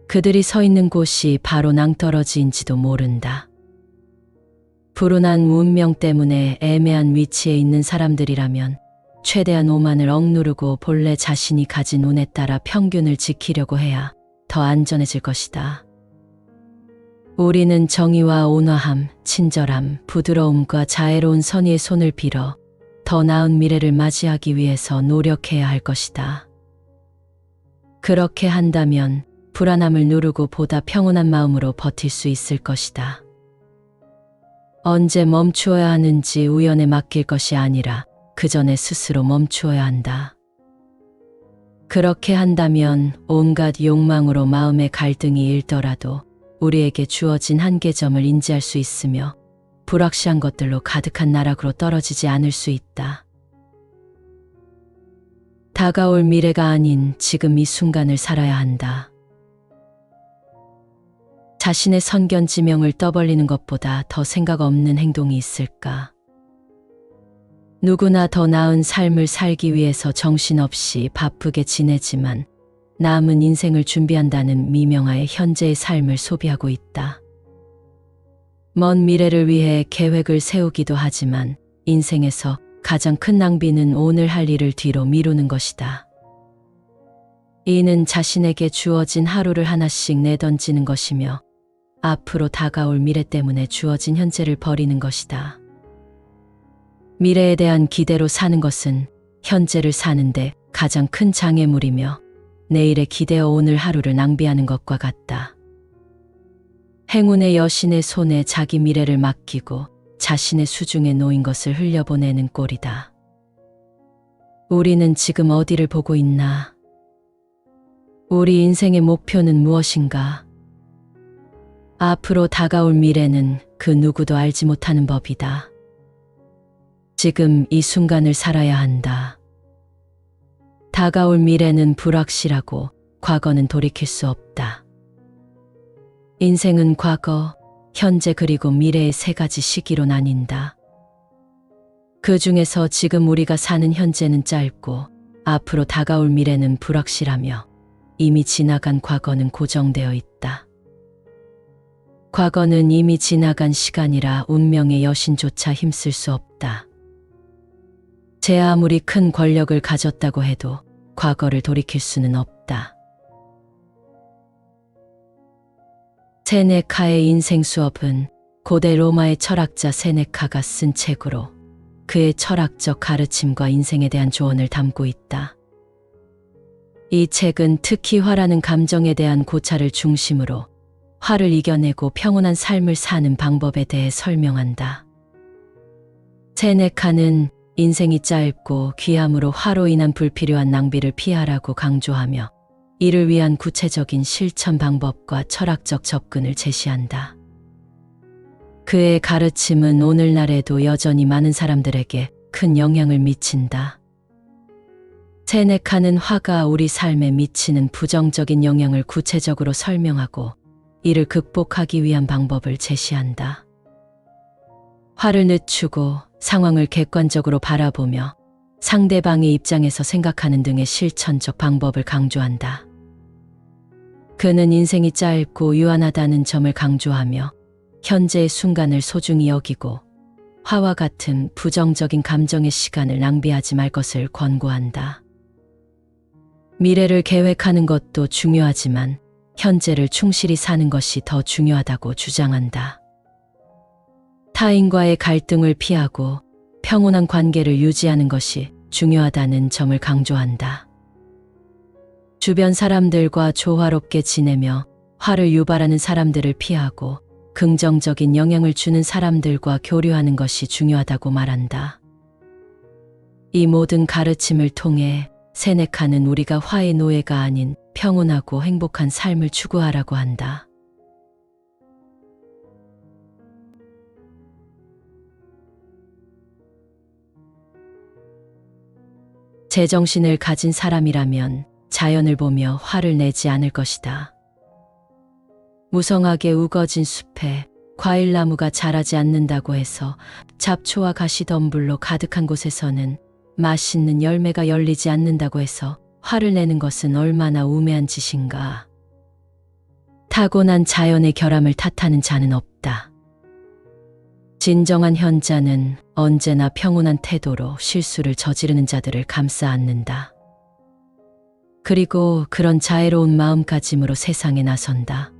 그들이 서 있는 곳이 바로 낭떠러지인지도 모른다. 불운한 운명 때문에 애매한 위치에 있는 사람들이라면 최대한 오만을 억누르고 본래 자신이 가진 운에 따라 평균을 지키려고 해야 더 안전해질 것이다. 우리는 정의와 온화함, 친절함, 부드러움과 자애로운 선의의 손을 빌어 더 나은 미래를 맞이하기 위해서 노력해야 할 것이다. 그렇게 한다면 불안함을 누르고 보다 평온한 마음으로 버틸 수 있을 것이다. 언제 멈추어야 하는지 우연에 맡길 것이 아니라 그 전에 스스로 멈추어야 한다. 그렇게 한다면 온갖 욕망으로 마음의 갈등이 일더라도 우리에게 주어진 한계점을 인지할 수 있으며 불확실한 것들로 가득한 나락으로 떨어지지 않을 수 있다. 다가올 미래가 아닌 지금 이 순간을 살아야 한다. 자신의 선견지명을 떠벌리는 것보다 더 생각 없는 행동이 있을까? 누구나 더 나은 삶을 살기 위해서 정신없이 바쁘게 지내지만 남은 인생을 준비한다는 미명하에 현재의 삶을 소비하고 있다. 먼 미래를 위해 계획을 세우기도 하지만 인생에서 가장 큰 낭비는 오늘 할 일을 뒤로 미루는 것이다. 이는 자신에게 주어진 하루를 하나씩 내던지는 것이며 앞으로 다가올 미래 때문에 주어진 현재를 버리는 것이다. 미래에 대한 기대로 사는 것은 현재를 사는데 가장 큰 장애물이며 내일에 기대어 오늘 하루를 낭비하는 것과 같다. 행운의 여신의 손에 자기 미래를 맡기고 자신의 수중에 놓인 것을 흘려보내는 꼴이다. 우리는 지금 어디를 보고 있나? 우리 인생의 목표는 무엇인가? 앞으로 다가올 미래는 그 누구도 알지 못하는 법이다. 지금 이 순간을 살아야 한다. 다가올 미래는 불확실하고 과거는 돌이킬 수 없다. 인생은 과거, 현재 그리고 미래의 세 가지 시기로 나뉜다. 그 중에서 지금 우리가 사는 현재는 짧고 앞으로 다가올 미래는 불확실하며 이미 지나간 과거는 고정되어 있다. 과거는 이미 지나간 시간이라 운명의 여신조차 힘쓸 수 없다. 제 아무리 큰 권력을 가졌다고 해도 과거를 돌이킬 수는 없다. 세네카의 인생 수업은 고대 로마의 철학자 세네카가 쓴 책으로 그의 철학적 가르침과 인생에 대한 조언을 담고 있다. 이 책은 특히 화라는 감정에 대한 고찰을 중심으로 화를 이겨내고 평온한 삶을 사는 방법에 대해 설명한다. 세네카는 인생이 짧고 귀함으로 화로 인한 불필요한 낭비를 피하라고 강조하며 이를 위한 구체적인 실천 방법과 철학적 접근을 제시한다. 그의 가르침은 오늘날에도 여전히 많은 사람들에게 큰 영향을 미친다. 세네카는 화가 우리 삶에 미치는 부정적인 영향을 구체적으로 설명하고 이를 극복하기 위한 방법을 제시한다. 화를 늦추고 상황을 객관적으로 바라보며 상대방의 입장에서 생각하는 등의 실천적 방법을 강조한다. 그는 인생이 짧고 유한하다는 점을 강조하며 현재의 순간을 소중히 여기고 화와 같은 부정적인 감정의 시간을 낭비하지 말 것을 권고한다. 미래를 계획하는 것도 중요하지만 현재를 충실히 사는 것이 더 중요하다고 주장한다. 타인과의 갈등을 피하고 평온한 관계를 유지하는 것이 중요하다는 점을 강조한다. 주변 사람들과 조화롭게 지내며 화를 유발하는 사람들을 피하고 긍정적인 영향을 주는 사람들과 교류하는 것이 중요하다고 말한다. 이 모든 가르침을 통해 세네카는 우리가 화의 노예가 아닌 평온하고 행복한 삶을 추구하라고 한다. 제정신을 가진 사람이라면 자연을 보며 화를 내지 않을 것이다. 무성하게 우거진 숲에 과일나무가 자라지 않는다고 해서 잡초와 가시덤불로 가득한 곳에서는 맛있는 열매가 열리지 않는다고 해서 화를 내는 것은 얼마나 우매한 짓인가. 타고난 자연의 결함을 탓하는 자는 없다. 진정한 현자는 언제나 평온한 태도로 실수를 저지르는 자들을 감싸 안는다. 그리고 그런 자애로운 마음가짐으로 세상에 나선다.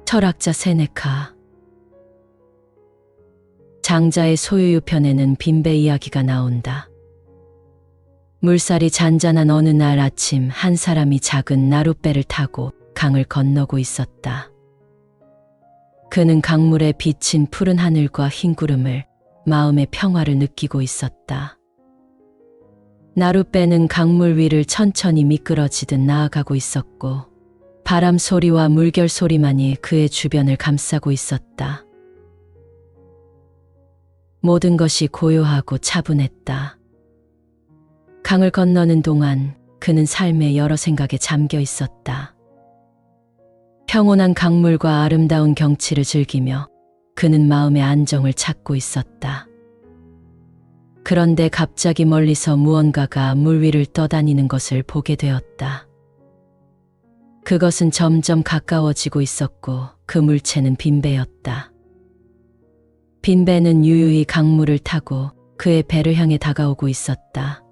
철학자 세네카. 장자의 소유유 편에는 빈배 이야기가 나온다. 물살이 잔잔한 어느 날 아침 한 사람이 작은 나룻배를 타고 강을 건너고 있었다. 그는 강물에 비친 푸른 하늘과 흰 구름을 마음의 평화를 느끼고 있었다. 나룻배는 강물 위를 천천히 미끄러지듯 나아가고 있었고 바람 소리와 물결 소리만이 그의 주변을 감싸고 있었다. 모든 것이 고요하고 차분했다. 강을 건너는 동안 그는 삶의 여러 생각에 잠겨 있었다. 평온한 강물과 아름다운 경치를 즐기며 그는 마음의 안정을 찾고 있었다. 그런데 갑자기 멀리서 무언가가 물 위를 떠다니는 것을 보게 되었다. 그것은 점점 가까워지고 있었고 그 물체는 빈배였다. 빈배는 유유히 강물을 타고 그의 배를 향해 다가오고 있었다.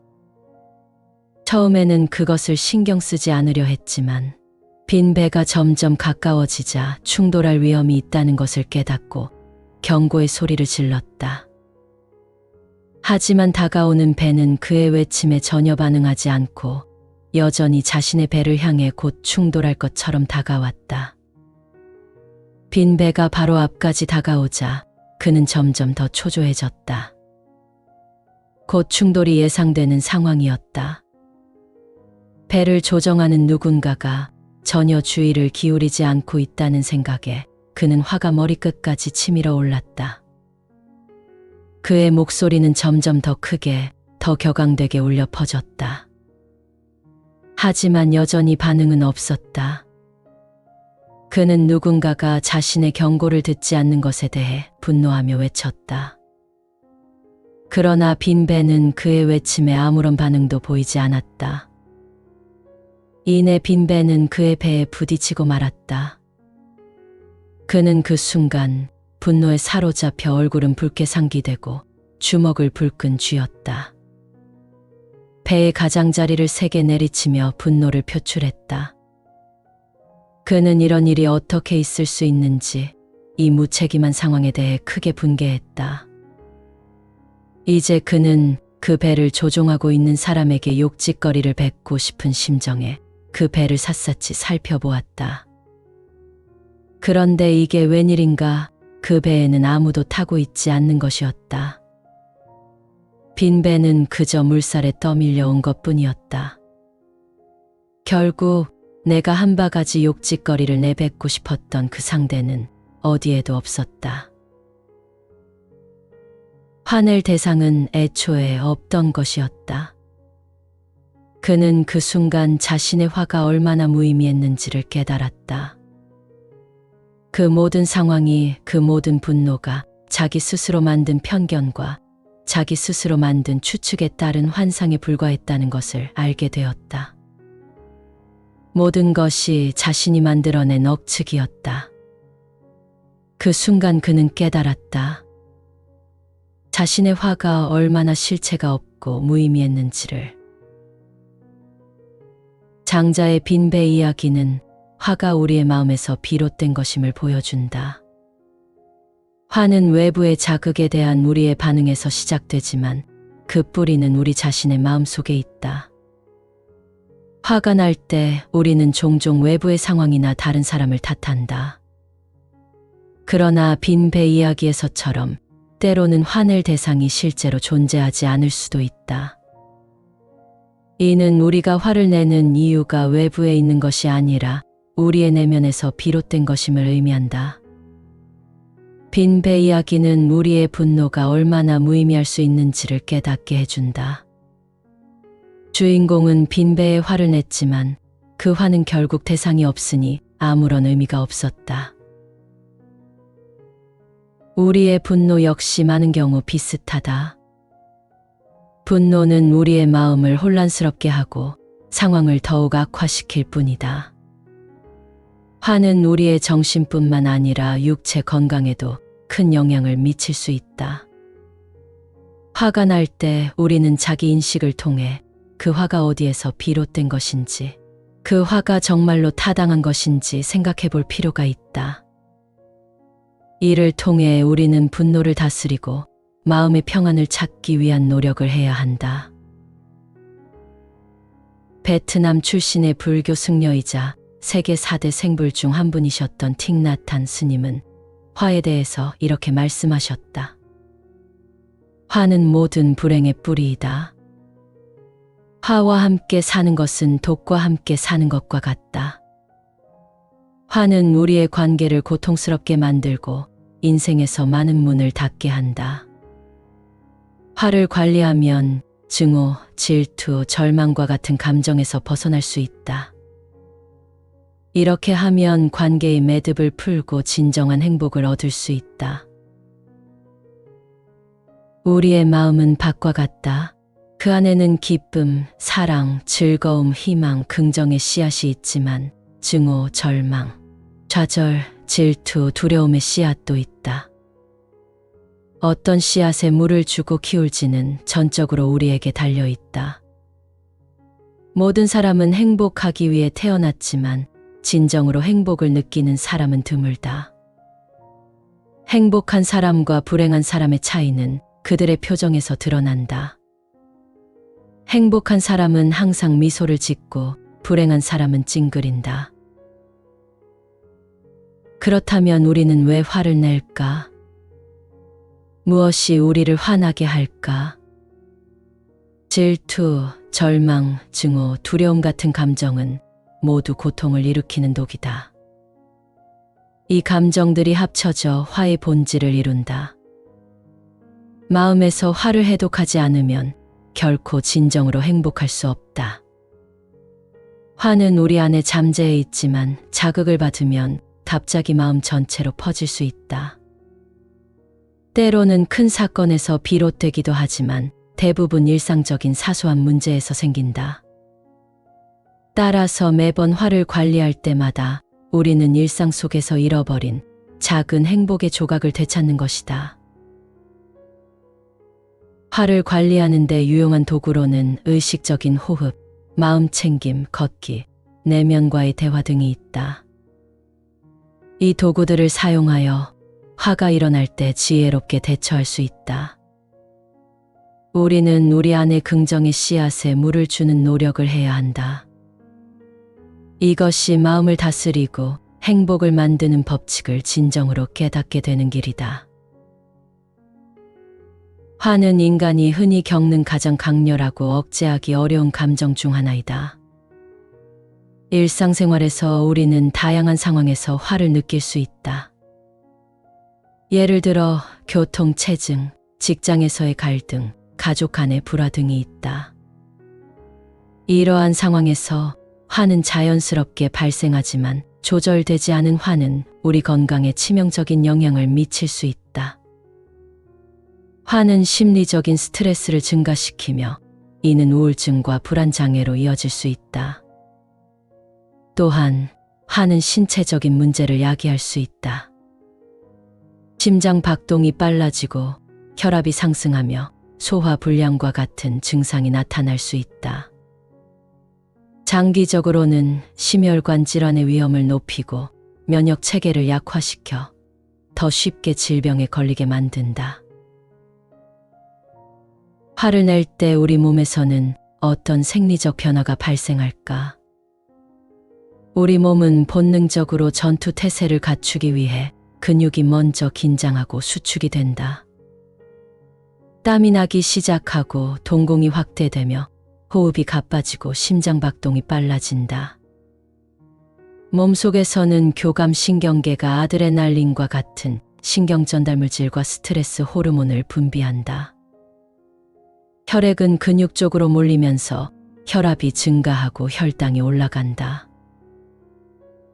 처음에는 그것을 신경 쓰지 않으려 했지만 빈배가 점점 가까워지자 충돌할 위험이 있다는 것을 깨닫고 경고의 소리를 질렀다. 하지만 다가오는 배는 그의 외침에 전혀 반응하지 않고 여전히 자신의 배를 향해 곧 충돌할 것처럼 다가왔다. 빈배가 바로 앞까지 다가오자 그는 점점 더 초조해졌다. 곧 충돌이 예상되는 상황이었다. 배를 조정하는 누군가가 전혀 주의를 기울이지 않고 있다는 생각에 그는 화가 머리끝까지 치밀어 올랐다. 그의 목소리는 점점 더 크게, 더 격앙되게 울려 퍼졌다. 하지만 여전히 반응은 없었다. 그는 누군가가 자신의 경고를 듣지 않는 것에 대해 분노하며 외쳤다. 그러나 빈배는 그의 외침에 아무런 반응도 보이지 않았다. 이내 빈배는 그의 배에 부딪히고 말았다. 그는 그 순간 분노에 사로잡혀 얼굴은 붉게 상기되고 주먹을 불끈 쥐었다. 배의 가장자리를 세게 내리치며 분노를 표출했다. 그는 이런 일이 어떻게 있을 수 있는지 이 무책임한 상황에 대해 크게 분개했다. 이제 그는 그 배를 조종하고 있는 사람에게 욕짓거리를 뱉고 싶은 심정에 그 배를 샅샅이 살펴보았다. 그런데 이게 웬일인가 그 배에는 아무도 타고 있지 않는 것이었다. 빈 배는 그저 물살에 떠밀려 온 것뿐이었다. 결국 내가 한 바가지 욕짓거리를 내뱉고 싶었던 그 상대는 어디에도 없었다. 화낼 대상은 애초에 없던 것이었다. 그는 그 순간 자신의 화가 얼마나 무의미했는지를 깨달았다. 그 모든 상황이, 그 모든 분노가 자기 스스로 만든 편견과 자기 스스로 만든 추측에 따른 환상에 불과했다는 것을 알게 되었다. 모든 것이 자신이 만들어낸 억측이었다. 그 순간 그는 깨달았다. 자신의 화가 얼마나 실체가 없고 무의미했는지를. 장자의 빈배 이야기는 화가 우리의 마음에서 비롯된 것임을 보여준다. 화는 외부의 자극에 대한 우리의 반응에서 시작되지만 그 뿌리는 우리 자신의 마음속에 있다. 화가 날 때 우리는 종종 외부의 상황이나 다른 사람을 탓한다. 그러나 빈배 이야기에서처럼 때로는 화낼 대상이 실제로 존재하지 않을 수도 있다. 이는 우리가 화를 내는 이유가 외부에 있는 것이 아니라 우리의 내면에서 비롯된 것임을 의미한다. 빈배 이야기는 우리의 분노가 얼마나 무의미할 수 있는지를 깨닫게 해준다. 주인공은 빈배에 화를 냈지만 그 화는 결국 대상이 없으니 아무런 의미가 없었다. 우리의 분노 역시 많은 경우 비슷하다. 분노는 우리의 마음을 혼란스럽게 하고 상황을 더욱 악화시킬 뿐이다. 화는 우리의 정신뿐만 아니라 육체 건강에도 큰 영향을 미칠 수 있다. 화가 날 때 우리는 자기 인식을 통해 그 화가 어디에서 비롯된 것인지, 그 화가 정말로 타당한 것인지 생각해 볼 필요가 있다. 이를 통해 우리는 분노를 다스리고 마음의 평안을 찾기 위한 노력을 해야 한다. 베트남 출신의 불교 승려이자 세계 4대 생불 중 한 분이셨던 틱나탄 스님은 화에 대해서 이렇게 말씀하셨다. 화는 모든 불행의 뿌리이다. 화와 함께 사는 것은 독과 함께 사는 것과 같다. 화는 우리의 관계를 고통스럽게 만들고 인생에서 많은 문을 닫게 한다. 화를 관리하면 증오, 질투, 절망과 같은 감정에서 벗어날 수 있다. 이렇게 하면 관계의 매듭을 풀고 진정한 행복을 얻을 수 있다. 우리의 마음은 밭과 같다. 그 안에는 기쁨, 사랑, 즐거움, 희망, 긍정의 씨앗이 있지만 증오, 절망, 좌절, 질투, 두려움의 씨앗도 있다. 어떤 씨앗에 물을 주고 키울지는 전적으로 우리에게 달려 있다. 모든 사람은 행복하기 위해 태어났지만 진정으로 행복을 느끼는 사람은 드물다. 행복한 사람과 불행한 사람의 차이는 그들의 표정에서 드러난다. 행복한 사람은 항상 미소를 짓고 불행한 사람은 찡그린다. 그렇다면 우리는 왜 화를 낼까? 무엇이 우리를 화나게 할까? 질투, 절망, 증오, 두려움 같은 감정은 모두 고통을 일으키는 독이다. 이 감정들이 합쳐져 화의 본질을 이룬다. 마음에서 화를 해독하지 않으면 결코 진정으로 행복할 수 없다. 화는 우리 안에 잠재해 있지만 자극을 받으면 갑자기 마음 전체로 퍼질 수 있다. 때로는 큰 사건에서 비롯되기도 하지만 대부분 일상적인 사소한 문제에서 생긴다. 따라서 매번 화를 관리할 때마다 우리는 일상 속에서 잃어버린 작은 행복의 조각을 되찾는 것이다. 화를 관리하는 데 유용한 도구로는 의식적인 호흡, 마음 챙김, 걷기, 내면과의 대화 등이 있다. 이 도구들을 사용하여 화가 일어날 때 지혜롭게 대처할 수 있다. 우리는 우리 안의 긍정의 씨앗에 물을 주는 노력을 해야 한다. 이것이 마음을 다스리고 행복을 만드는 법칙을 진정으로 깨닫게 되는 길이다. 화는 인간이 흔히 겪는 가장 강렬하고 억제하기 어려운 감정 중 하나이다. 일상생활에서 우리는 다양한 상황에서 화를 느낄 수 있다. 예를 들어 교통체증, 직장에서의 갈등, 가족 간의 불화 등이 있다. 이러한 상황에서 화는 자연스럽게 발생하지만 조절되지 않은 화는 우리 건강에 치명적인 영향을 미칠 수 있다. 화는 심리적인 스트레스를 증가시키며 이는 우울증과 불안장애로 이어질 수 있다. 또한 화는 신체적인 문제를 야기할 수 있다. 심장 박동이 빨라지고 혈압이 상승하며 소화불량과 같은 증상이 나타날 수 있다. 장기적으로는 심혈관 질환의 위험을 높이고 면역 체계를 약화시켜 더 쉽게 질병에 걸리게 만든다. 화를 낼 때 우리 몸에서는 어떤 생리적 변화가 발생할까? 우리 몸은 본능적으로 전투 태세를 갖추기 위해 근육이 먼저 긴장하고 수축이 된다. 땀이 나기 시작하고 동공이 확대되며 호흡이 가빠지고 심장박동이 빨라진다. 몸속에서는 교감신경계가 아드레날린과 같은 신경전달물질과 스트레스 호르몬을 분비한다. 혈액은 근육 쪽으로 몰리면서 혈압이 증가하고 혈당이 올라간다.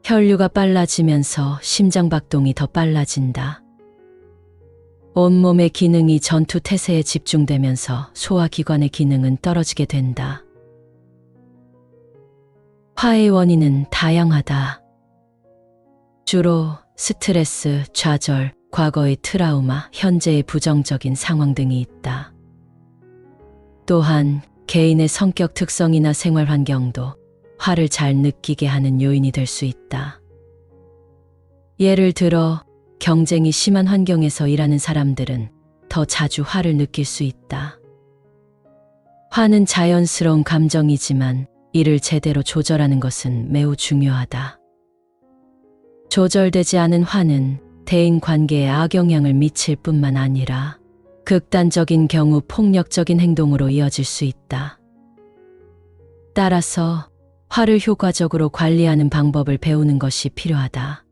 혈류가 빨라지면서 심장박동이 더 빨라진다. 온몸의 기능이 전투 태세에 집중되면서 소화기관의 기능은 떨어지게 된다. 화의 원인은 다양하다. 주로 스트레스, 좌절, 과거의 트라우마, 현재의 부정적인 상황 등이 있다. 또한 개인의 성격 특성이나 생활 환경도 화를 잘 느끼게 하는 요인이 될 수 있다. 예를 들어 경쟁이 심한 환경에서 일하는 사람들은 더 자주 화를 느낄 수 있다. 화는 자연스러운 감정이지만 이를 제대로 조절하는 것은 매우 중요하다. 조절되지 않은 화는 대인 관계에 악영향을 미칠 뿐만 아니라 극단적인 경우 폭력적인 행동으로 이어질 수 있다. 따라서 화를 효과적으로 관리하는 방법을 배우는 것이 필요하다.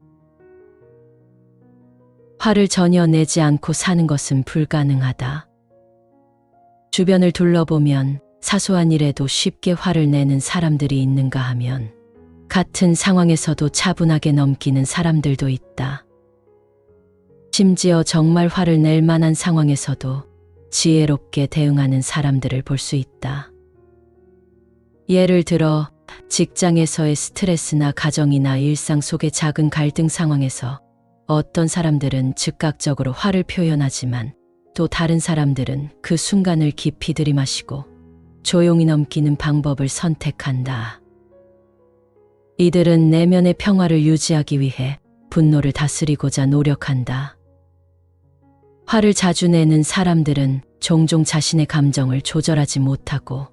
화를 전혀 내지 않고 사는 것은 불가능하다. 주변을 둘러보면 사소한 일에도 쉽게 화를 내는 사람들이 있는가 하면 같은 상황에서도 차분하게 넘기는 사람들도 있다. 심지어 정말 화를 낼 만한 상황에서도 지혜롭게 대응하는 사람들을 볼 수 있다. 예를 들어 직장에서의 스트레스나 가정이나 일상 속의 작은 갈등 상황에서 어떤 사람들은 즉각적으로 화를 표현하지만 또 다른 사람들은 그 순간을 깊이 들이마시고 조용히 넘기는 방법을 선택한다. 이들은 내면의 평화를 유지하기 위해 분노를 다스리고자 노력한다. 화를 자주 내는 사람들은 종종 자신의 감정을 조절하지 못하고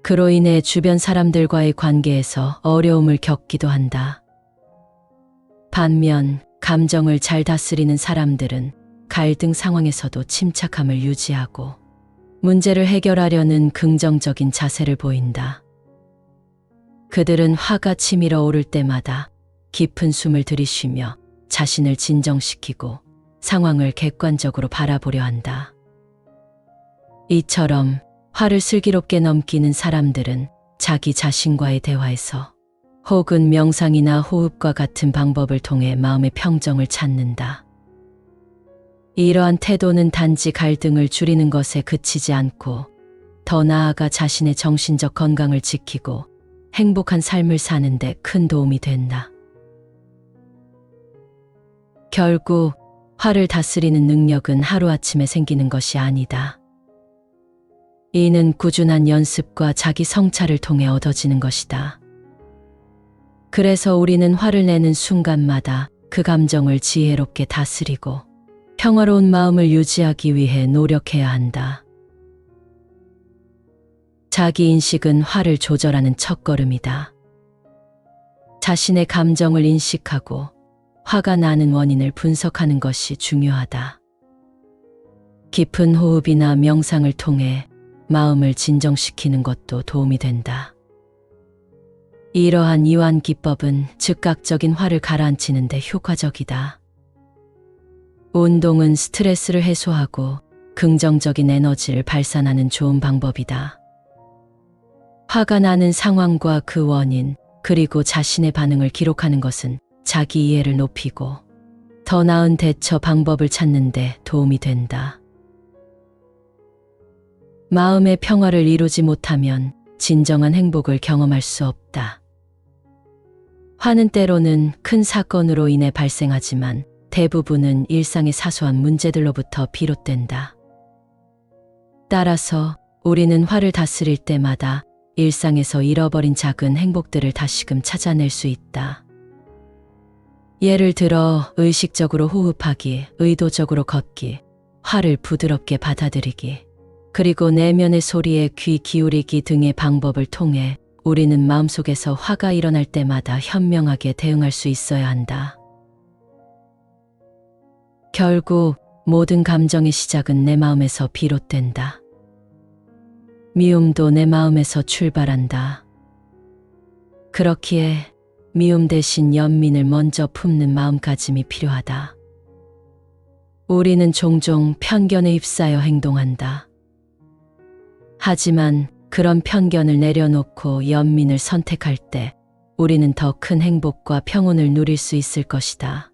그로 인해 주변 사람들과의 관계에서 어려움을 겪기도 한다. 반면 감정을 잘 다스리는 사람들은 갈등 상황에서도 침착함을 유지하고 문제를 해결하려는 긍정적인 자세를 보인다. 그들은 화가 치밀어 오를 때마다 깊은 숨을 들이쉬며 자신을 진정시키고 상황을 객관적으로 바라보려 한다. 이처럼 화를 슬기롭게 넘기는 사람들은 자기 자신과의 대화에서 혹은 명상이나 호흡과 같은 방법을 통해 마음의 평정을 찾는다. 이러한 태도는 단지 갈등을 줄이는 것에 그치지 않고 더 나아가 자신의 정신적 건강을 지키고 행복한 삶을 사는 데 큰 도움이 된다. 결국 화를 다스리는 능력은 하루아침에 생기는 것이 아니다. 이는 꾸준한 연습과 자기 성찰을 통해 얻어지는 것이다. 그래서 우리는 화를 내는 순간마다 그 감정을 지혜롭게 다스리고 평화로운 마음을 유지하기 위해 노력해야 한다. 자기 인식은 화를 조절하는 첫걸음이다. 자신의 감정을 인식하고 화가 나는 원인을 분석하는 것이 중요하다. 깊은 호흡이나 명상을 통해 마음을 진정시키는 것도 도움이 된다. 이러한 이완 기법은 즉각적인 화를 가라앉히는 데 효과적이다. 운동은 스트레스를 해소하고 긍정적인 에너지를 발산하는 좋은 방법이다. 화가 나는 상황과 그 원인, 그리고 자신의 반응을 기록하는 것은 자기 이해를 높이고 더 나은 대처 방법을 찾는 데 도움이 된다. 마음의 평화를 이루지 못하면 진정한 행복을 경험할 수 없다. 화는 때로는 큰 사건으로 인해 발생하지만 대부분은 일상의 사소한 문제들로부터 비롯된다. 따라서 우리는 화를 다스릴 때마다 일상에서 잃어버린 작은 행복들을 다시금 찾아낼 수 있다. 예를 들어 의식적으로 호흡하기, 의도적으로 걷기, 화를 부드럽게 받아들이기, 그리고 내면의 소리에 귀 기울이기 등의 방법을 통해 우리는 마음속에서 화가 일어날 때마다 현명하게 대응할 수 있어야 한다. 결국 모든 감정의 시작은 내 마음에서 비롯된다. 미움도 내 마음에서 출발한다. 그렇기에 미움 대신 연민을 먼저 품는 마음가짐이 필요하다. 우리는 종종 편견에 휩싸여 행동한다. 하지만 그런 편견을 내려놓고 연민을 선택할 때 우리는 더 큰 행복과 평온을 누릴 수 있을 것이다.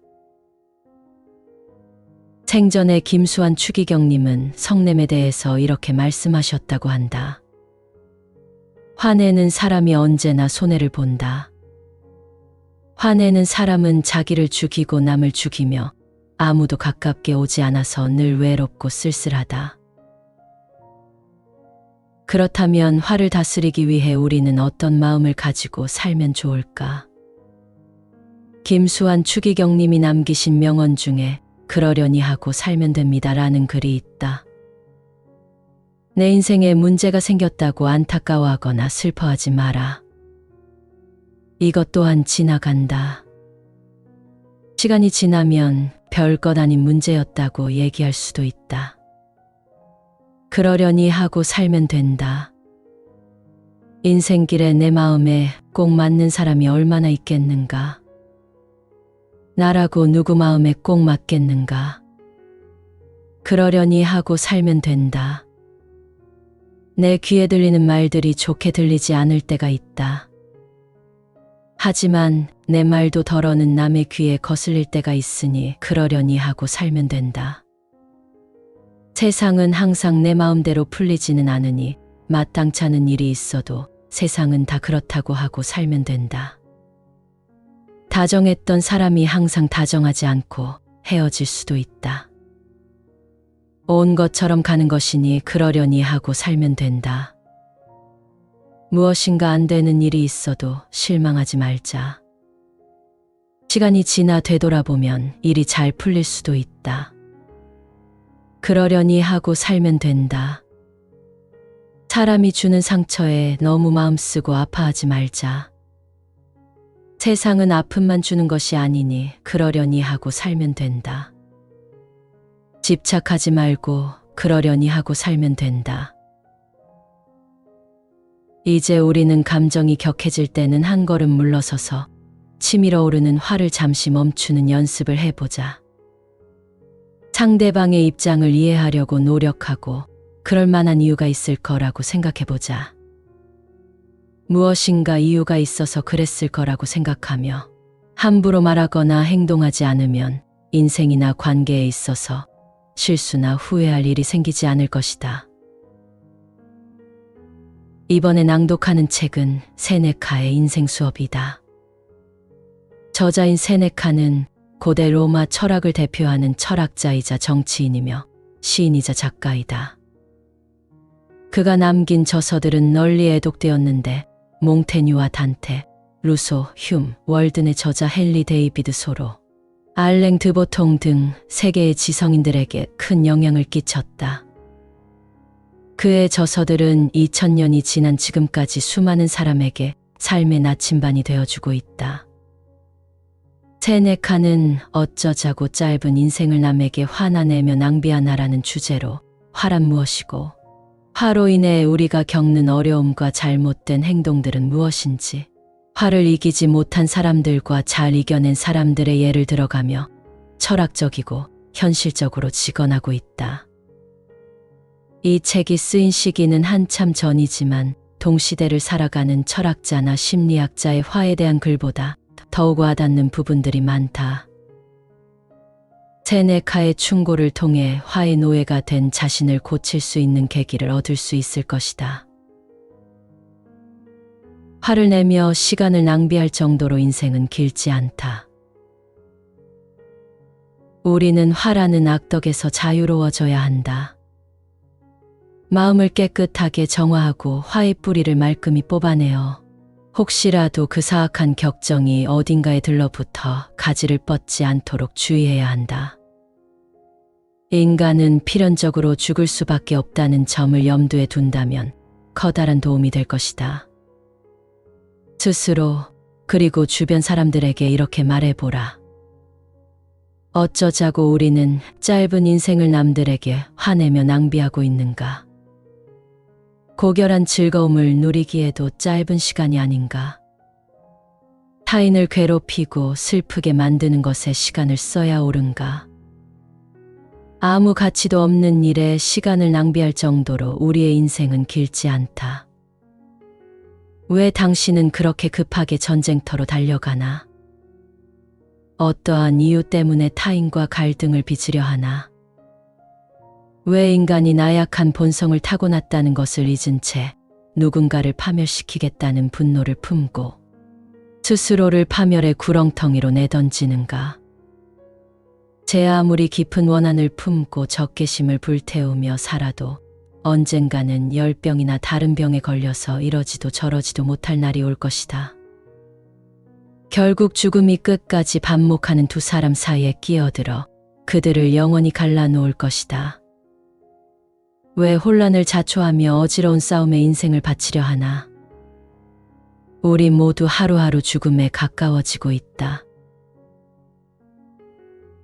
생전에 김수환 추기경님은 성냄에 대해서 이렇게 말씀하셨다고 한다. 화내는 사람이 언제나 손해를 본다. 화내는 사람은 자기를 죽이고 남을 죽이며 아무도 가깝게 오지 않아서 늘 외롭고 쓸쓸하다. 그렇다면 화를 다스리기 위해 우리는 어떤 마음을 가지고 살면 좋을까? 김수환 추기경님이 남기신 명언 중에 그러려니 하고 살면 됩니다라는 글이 있다. 내 인생에 문제가 생겼다고 안타까워하거나 슬퍼하지 마라. 이것 또한 지나간다. 시간이 지나면 별것 아닌 문제였다고 얘기할 수도 있다. 그러려니 하고 살면 된다. 인생길에 내 마음에 꼭 맞는 사람이 얼마나 있겠는가? 나라고 누구 마음에 꼭 맞겠는가? 그러려니 하고 살면 된다. 내 귀에 들리는 말들이 좋게 들리지 않을 때가 있다. 하지만 내 말도 덜어는 남의 귀에 거슬릴 때가 있으니 그러려니 하고 살면 된다. 세상은 항상 내 마음대로 풀리지는 않으니 마땅찮은 일이 있어도 세상은 다 그렇다고 하고 살면 된다. 다정했던 사람이 항상 다정하지 않고 헤어질 수도 있다. 온 것처럼 가는 것이니 그러려니 하고 살면 된다. 무엇인가 안 되는 일이 있어도 실망하지 말자. 시간이 지나 되돌아보면 일이 잘 풀릴 수도 있다. 그러려니 하고 살면 된다. 사람이 주는 상처에 너무 마음 쓰고 아파하지 말자. 세상은 아픔만 주는 것이 아니니 그러려니 하고 살면 된다. 집착하지 말고 그러려니 하고 살면 된다. 이제 우리는 감정이 격해질 때는 한 걸음 물러서서 치밀어 오르는 화를 잠시 멈추는 연습을 해보자. 상대방의 입장을 이해하려고 노력하고 그럴 만한 이유가 있을 거라고 생각해보자. 무엇인가 이유가 있어서 그랬을 거라고 생각하며 함부로 말하거나 행동하지 않으면 인생이나 관계에 있어서 실수나 후회할 일이 생기지 않을 것이다. 이번에 낭독하는 책은 세네카의 인생 수업이다. 저자인 세네카는 고대 로마 철학을 대표하는 철학자이자 정치인이며 시인이자 작가이다. 그가 남긴 저서들은 널리 애독되었는데 몽테뉴와 단테, 루소, 흉, 월든의 저자 헨리 데이비드 소로, 알랭 드보통 등 세계의 지성인들에게 큰 영향을 끼쳤다. 그의 저서들은 2000년이 지난 지금까지 수많은 사람에게 삶의 나침반이 되어주고 있다. 세네카는 어쩌자고 짧은 인생을 남에게 화나 내며 낭비하나라는 주제로 화란 무엇이고 화로 인해 우리가 겪는 어려움과 잘못된 행동들은 무엇인지 화를 이기지 못한 사람들과 잘 이겨낸 사람들의 예를 들어가며 철학적이고 현실적으로 직언하고 있다. 이 책이 쓰인 시기는 한참 전이지만 동시대를 살아가는 철학자나 심리학자의 화에 대한 글보다 더욱 와닿는 부분들이 많다. 세네카의 충고를 통해 화의 노예가 된 자신을 고칠 수 있는 계기를 얻을 수 있을 것이다. 화를 내며 시간을 낭비할 정도로 인생은 길지 않다. 우리는 화라는 악덕에서 자유로워져야 한다. 마음을 깨끗하게 정화하고 화의 뿌리를 말끔히 뽑아내어 혹시라도 그 사악한 격정이 어딘가에 들러붙어 가지를 뻗지 않도록 주의해야 한다. 인간은 필연적으로 죽을 수밖에 없다는 점을 염두에 둔다면 커다란 도움이 될 것이다. 스스로 그리고 주변 사람들에게 이렇게 말해보라. 어쩌자고 우리는 짧은 인생을 남들에게 화내며 낭비하고 있는가? 고결한 즐거움을 누리기에도 짧은 시간이 아닌가? 타인을 괴롭히고 슬프게 만드는 것에 시간을 써야 옳은가? 아무 가치도 없는 일에 시간을 낭비할 정도로 우리의 인생은 길지 않다. 왜 당신은 그렇게 급하게 전쟁터로 달려가나? 어떠한 이유 때문에 타인과 갈등을 빚으려 하나? 왜 인간이 나약한 본성을 타고났다는 것을 잊은 채 누군가를 파멸시키겠다는 분노를 품고 스스로를 파멸의 구렁텅이로 내던지는가? 제 아무리 깊은 원한을 품고 적개심을 불태우며 살아도 언젠가는 열병이나 다른 병에 걸려서 이러지도 저러지도 못할 날이 올 것이다. 결국 죽음이 끝까지 반목하는 두 사람 사이에 끼어들어 그들을 영원히 갈라놓을 것이다. 왜 혼란을 자초하며 어지러운 싸움에 인생을 바치려 하나? 우리 모두 하루하루 죽음에 가까워지고 있다.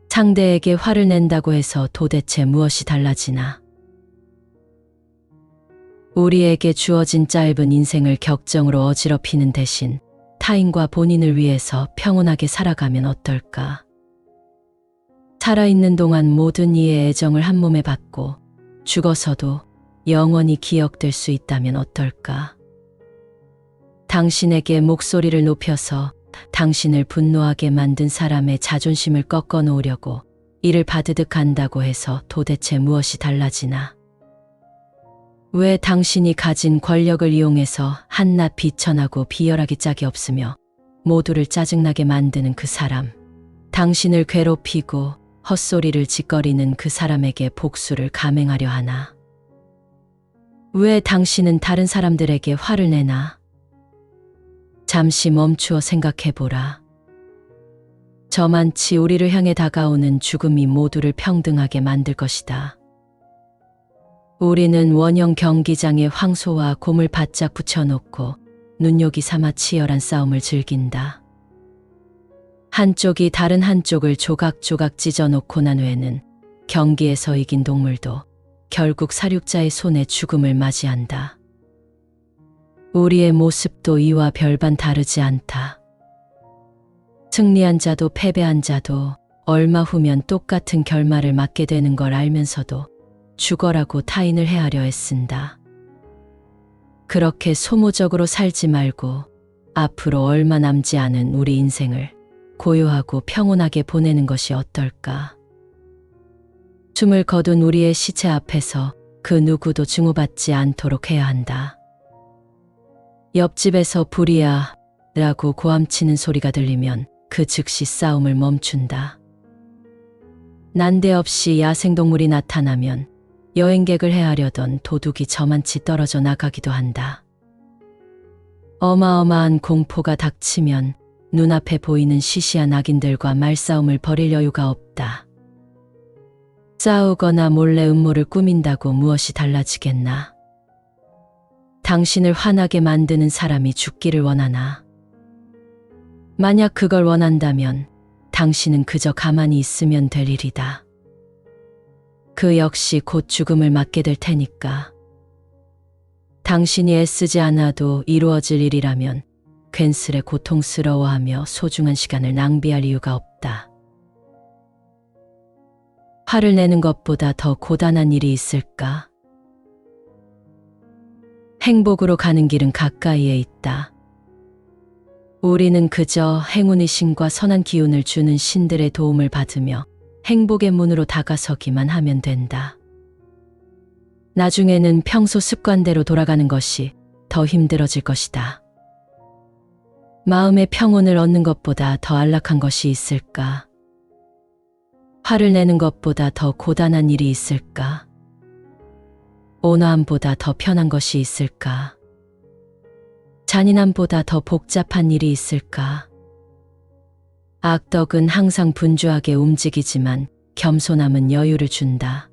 상대에게 화를 낸다고 해서 도대체 무엇이 달라지나? 우리에게 주어진 짧은 인생을 격정으로 어지럽히는 대신 타인과 본인을 위해서 평온하게 살아가면 어떨까? 살아있는 동안 모든 이의 애정을 한 몸에 받고 죽어서도 영원히 기억될 수 있다면 어떨까? 당신에게 목소리를 높여서 당신을 분노하게 만든 사람의 자존심을 꺾어 놓으려고 이를 받으득 한다고 해서 도대체 무엇이 달라지나? 왜 당신이 가진 권력을 이용해서 한낱 비천하고 비열하기 짝이 없으며 모두를 짜증나게 만드는 그 사람, 당신을 괴롭히고 헛소리를 짓거리는 그 사람에게 복수를 감행하려 하나? 왜 당신은 다른 사람들에게 화를 내나? 잠시 멈추어 생각해보라. 저만치 우리를 향해 다가오는 죽음이 모두를 평등하게 만들 것이다. 우리는 원형 경기장에 황소와 곰을 바짝 붙여놓고 눈요기 삼아 치열한 싸움을 즐긴다. 한쪽이 다른 한쪽을 조각조각 찢어놓고 난 후에는 경기에서 이긴 동물도 결국 사육자의 손에 죽음을 맞이한다. 우리의 모습도 이와 별반 다르지 않다. 승리한 자도 패배한 자도 얼마 후면 똑같은 결말을 맞게 되는 걸 알면서도 죽어라고 타인을 해하려 애쓴다. 그렇게 소모적으로 살지 말고 앞으로 얼마 남지 않은 우리 인생을 고요하고 평온하게 보내는 것이 어떨까? 숨을 거둔 우리의 시체 앞에서 그 누구도 증오받지 않도록 해야 한다. 옆집에서 불이야 라고 고함치는 소리가 들리면 그 즉시 싸움을 멈춘다. 난데없이 야생동물이 나타나면 여행객을 해하려던 도둑이 저만치 떨어져 나가기도 한다. 어마어마한 공포가 닥치면 눈앞에 보이는 시시한 악인들과 말싸움을 벌일 여유가 없다. 싸우거나 몰래 음모를 꾸민다고 무엇이 달라지겠나? 당신을 화나게 만드는 사람이 죽기를 원하나? 만약 그걸 원한다면 당신은 그저 가만히 있으면 될 일이다. 그 역시 곧 죽음을 맞게 될 테니까. 당신이 애쓰지 않아도 이루어질 일이라면 괜스레 고통스러워하며 소중한 시간을 낭비할 이유가 없다. 화를 내는 것보다 더 고단한 일이 있을까? 행복으로 가는 길은 가까이에 있다. 우리는 그저 행운의 신과 선한 기운을 주는 신들의 도움을 받으며 행복의 문으로 다가서기만 하면 된다. 나중에는 평소 습관대로 돌아가는 것이 더 힘들어질 것이다. 마음의 평온을 얻는 것보다 더 안락한 것이 있을까? 화를 내는 것보다 더 고단한 일이 있을까? 온화함보다 더 편한 것이 있을까? 잔인함보다 더 복잡한 일이 있을까? 악덕은 항상 분주하게 움직이지만 겸손함은 여유를 준다.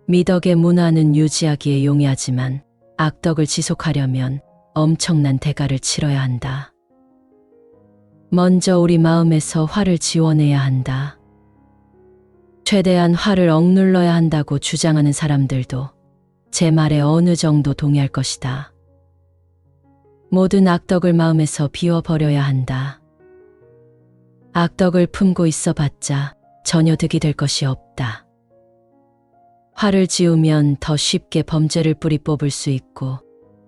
미덕의 문화는 유지하기에 용이하지만 악덕을 지속하려면 엄청난 대가를 치러야 한다. 먼저 우리 마음에서 화를 지워내야 한다. 최대한 화를 억눌러야 한다고 주장하는 사람들도 제 말에 어느 정도 동의할 것이다. 모든 악덕을 마음에서 비워버려야 한다. 악덕을 품고 있어봤자 전혀 득이 될 것이 없다. 화를 지우면 더 쉽게 범죄를 뿌리 뽑을 수 있고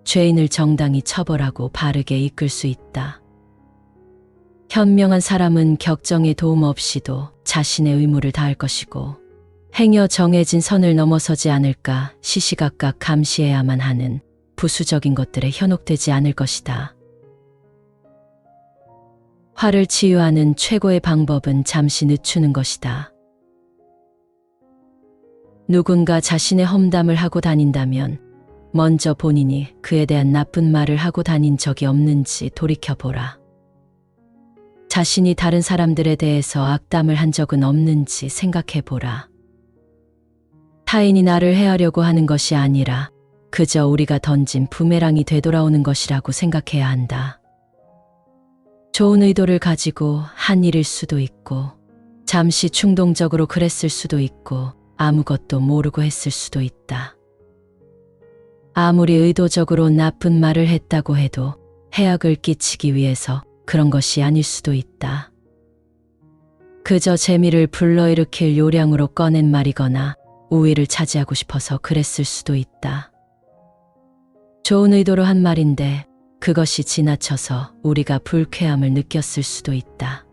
죄인을 정당히 처벌하고 바르게 이끌 수 있다. 현명한 사람은 격정의 도움 없이도 자신의 의무를 다할 것이고 행여 정해진 선을 넘어서지 않을까 시시각각 감시해야만 하는 부수적인 것들에 현혹되지 않을 것이다. 화를 치유하는 최고의 방법은 잠시 늦추는 것이다. 누군가 자신의 험담을 하고 다닌다면 먼저 본인이 그에 대한 나쁜 말을 하고 다닌 적이 없는지 돌이켜보라. 자신이 다른 사람들에 대해서 악담을 한 적은 없는지 생각해보라. 타인이 나를 해하려고 하는 것이 아니라 그저 우리가 던진 부메랑이 되돌아오는 것이라고 생각해야 한다. 좋은 의도를 가지고 한 일일 수도 있고 잠시 충동적으로 그랬을 수도 있고 아무것도 모르고 했을 수도 있다. 아무리 의도적으로 나쁜 말을 했다고 해도 해악을 끼치기 위해서 그런 것이 아닐 수도 있다. 그저 재미를 불러일으킬 요량으로 꺼낸 말이거나 우위를 차지하고 싶어서 그랬을 수도 있다. 좋은 의도로 한 말인데 그것이 지나쳐서 우리가 불쾌함을 느꼈을 수도 있다.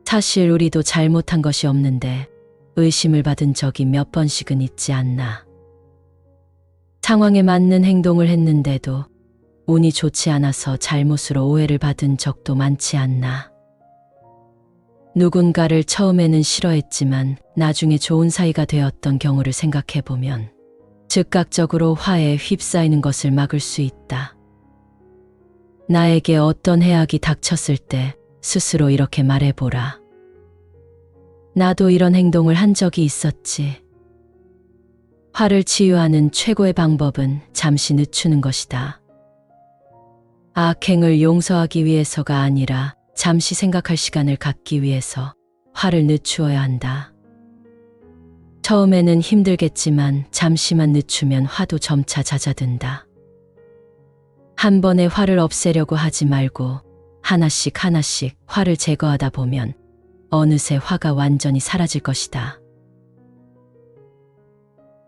사실 우리도 잘못한 것이 없는데 의심을 받은 적이 몇 번씩은 있지 않나. 상황에 맞는 행동을 했는데도 운이 좋지 않아서 잘못으로 오해를 받은 적도 많지 않나. 누군가를 처음에는 싫어했지만 나중에 좋은 사이가 되었던 경우를 생각해보면 즉각적으로 화에 휩싸이는 것을 막을 수 있다. 나에게 어떤 해악이 닥쳤을 때 스스로 이렇게 말해보라. 나도 이런 행동을 한 적이 있었지. 화를 치유하는 최고의 방법은 잠시 늦추는 것이다. 악행을 용서하기 위해서가 아니라 잠시 생각할 시간을 갖기 위해서 화를 늦추어야 한다. 처음에는 힘들겠지만 잠시만 늦추면 화도 점차 잦아든다. 한 번에 화를 없애려고 하지 말고 하나씩 하나씩 화를 제거하다 보면 어느새 화가 완전히 사라질 것이다.